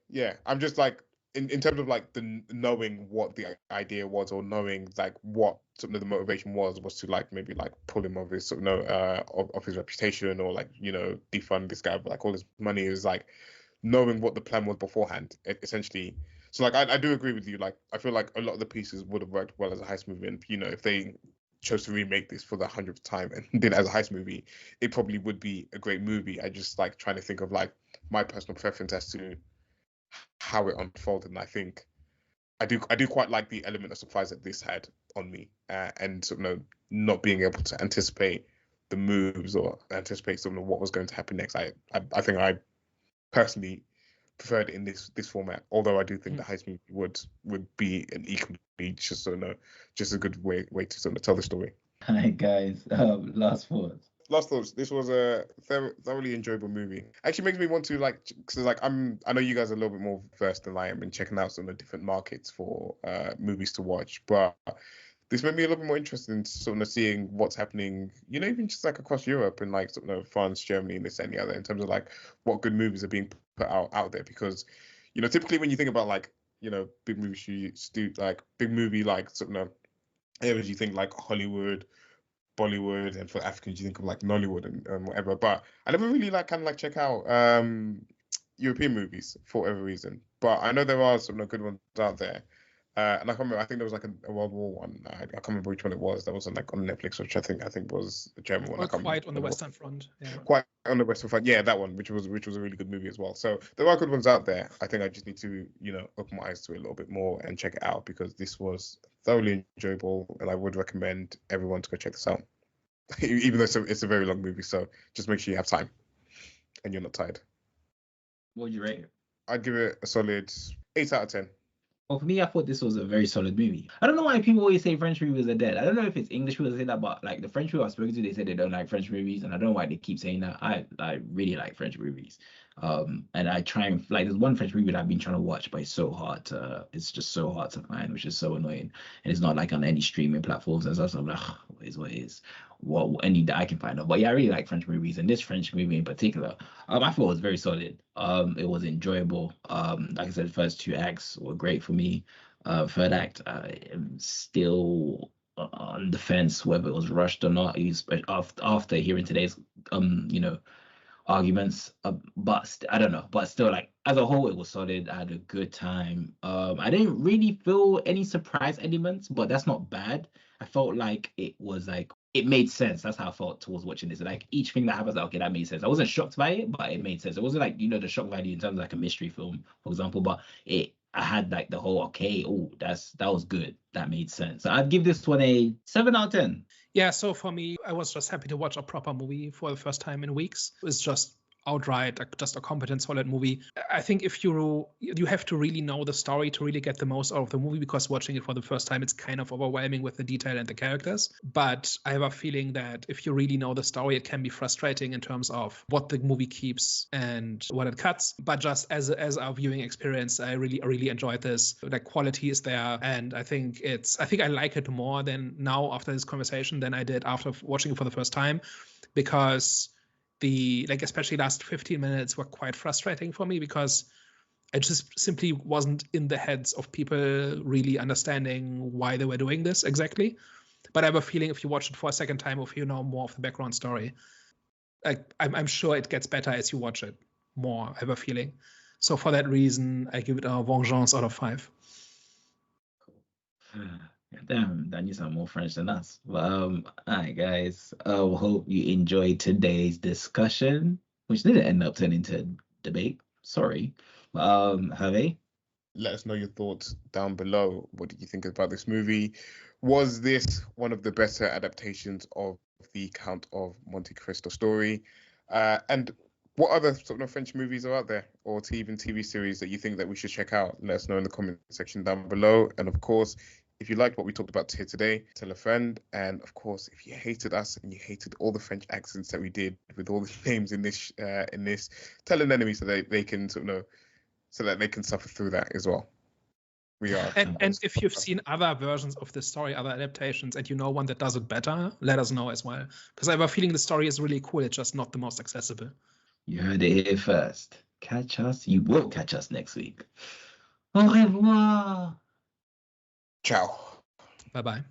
yeah. I'm just like in terms of like the knowing what the idea was, or knowing like what sort of the motivation was to like maybe like pull him of his sort of of his reputation, or like defund this guy of like all his money, is like knowing what the plan was beforehand, essentially. So like I do agree with you. Like I feel like a lot of the pieces would have worked well as a heist movie, and if they chose to remake this for the 100th time and did it as a heist movie, it probably would be a great movie. I just like trying to think of like my personal preference as to how it unfolded, and I think I do quite like the element of surprise that this had on me, and sort of not being able to anticipate the moves or anticipate sort of what was going to happen next. I think I personally preferred it in this format, although I do think the heist movie would be an equally just a good way to sort of tell the story. Hi guys, last thoughts. This was a thoroughly enjoyable movie. Actually makes me want to because I know you guys are a little bit more versed than I am in checking out some of the different markets for movies to watch, but this made me a little bit more interested in sort of seeing what's happening, even just like across Europe and like sort of France, Germany, and this and the other, in terms of like what good movies are being put out there. Because typically when you think about like big movie like sort of areas, you think like Hollywood, Bollywood, and for Africans you think of like Nollywood and whatever. But I never really check out European movies for whatever reason. But I know there are some good ones out there. And I can't remember. I think there was like a World War one. I can't remember which one it was. That was on Netflix, which I think was a German one. Quite on the Western Front. Yeah. Quite on the Western Front. Yeah, that one, which was a really good movie as well. So there are good ones out there. I think I just need to open my eyes to it a little bit more and check it out, because this was thoroughly enjoyable, and I would recommend everyone to go check this out. Even though it's a very long movie, so just make sure you have time and you're not tired. What would you rate it? I'd give it a solid 8 out of 10. Well, for me, I thought this was a very solid movie. I don't know why people always say French movies are dead. I don't know if it's English people that say that, but like the French people I've spoken to, they say they don't like French movies, and I don't know why they keep saying that. I really like French movies. And I try and there's one French movie that I've been trying to watch, but it's just so hard to find, which is so annoying. And it's not like on any streaming platforms and stuff. So I'm like, what is it is? Any that I can find out. But yeah, I really like French movies, and this French movie in particular, I thought it was very solid. It was enjoyable. Like I said, the first 2 acts were great for me. Third act, I'm still on the fence whether it was rushed or not. After hearing today's arguments, but I don't know. But still, like as a whole, it was solid. I had a good time. I didn't really feel any surprise elements, but that's not bad. I felt like it was like it made sense. That's how I felt towards watching this. Like each thing that happens, like, okay, that made sense. I wasn't shocked by it, but it made sense. It wasn't like the shock value in terms of like a mystery film, for example. But I had like the whole that was good. That made sense. So I'd give this one a 7 out of 10. Yeah, so for me, I was just happy to watch a proper movie for the first time in weeks. It was just outright just a competent, solid movie. I think if you have to really know the story to really get the most out of the movie, because watching it for the first time, it's kind of overwhelming with the detail and the characters. But I have a feeling that if you really know the story, it can be frustrating in terms of what the movie keeps and what it cuts. But just as a viewing experience, I really enjoyed this. The quality is there, and I think I like it more than now after this conversation than I did after watching it for the first time, because especially last 15 minutes were quite frustrating for me, because I just simply wasn't in the heads of people really understanding why they were doing this exactly. But I have a feeling if you watch it for a second time, if you know more of the background story, I'm sure it gets better as you watch it more, I have a feeling. So for that reason, I give it a vengeance out of 5. Damn, that you sound more French than us. But all right, guys. Hope you enjoyed today's discussion, which didn't end up turning into a debate. Sorry. Javi? Let us know your thoughts down below. What did you think about this movie? Was this one of the better adaptations of the Count of Monte Cristo story? And what other sort of French movies are out there, or even TV series that you think that we should check out? Let us know in the comment section down below. And of course, if you liked what we talked about here today, tell a friend. And of course, if you hated us and you hated all the French accents that we did with all the names in this, tell an enemy so that they can so that they can suffer through that as well. We are. And if you've seen other versions of the story, other adaptations, and you know one that does it better, let us know as well. Because I have a feeling the story is really cool. It's just not the most accessible. You heard it here first. catch us. You will catch us next week. Au revoir. Ciao. Bye-bye.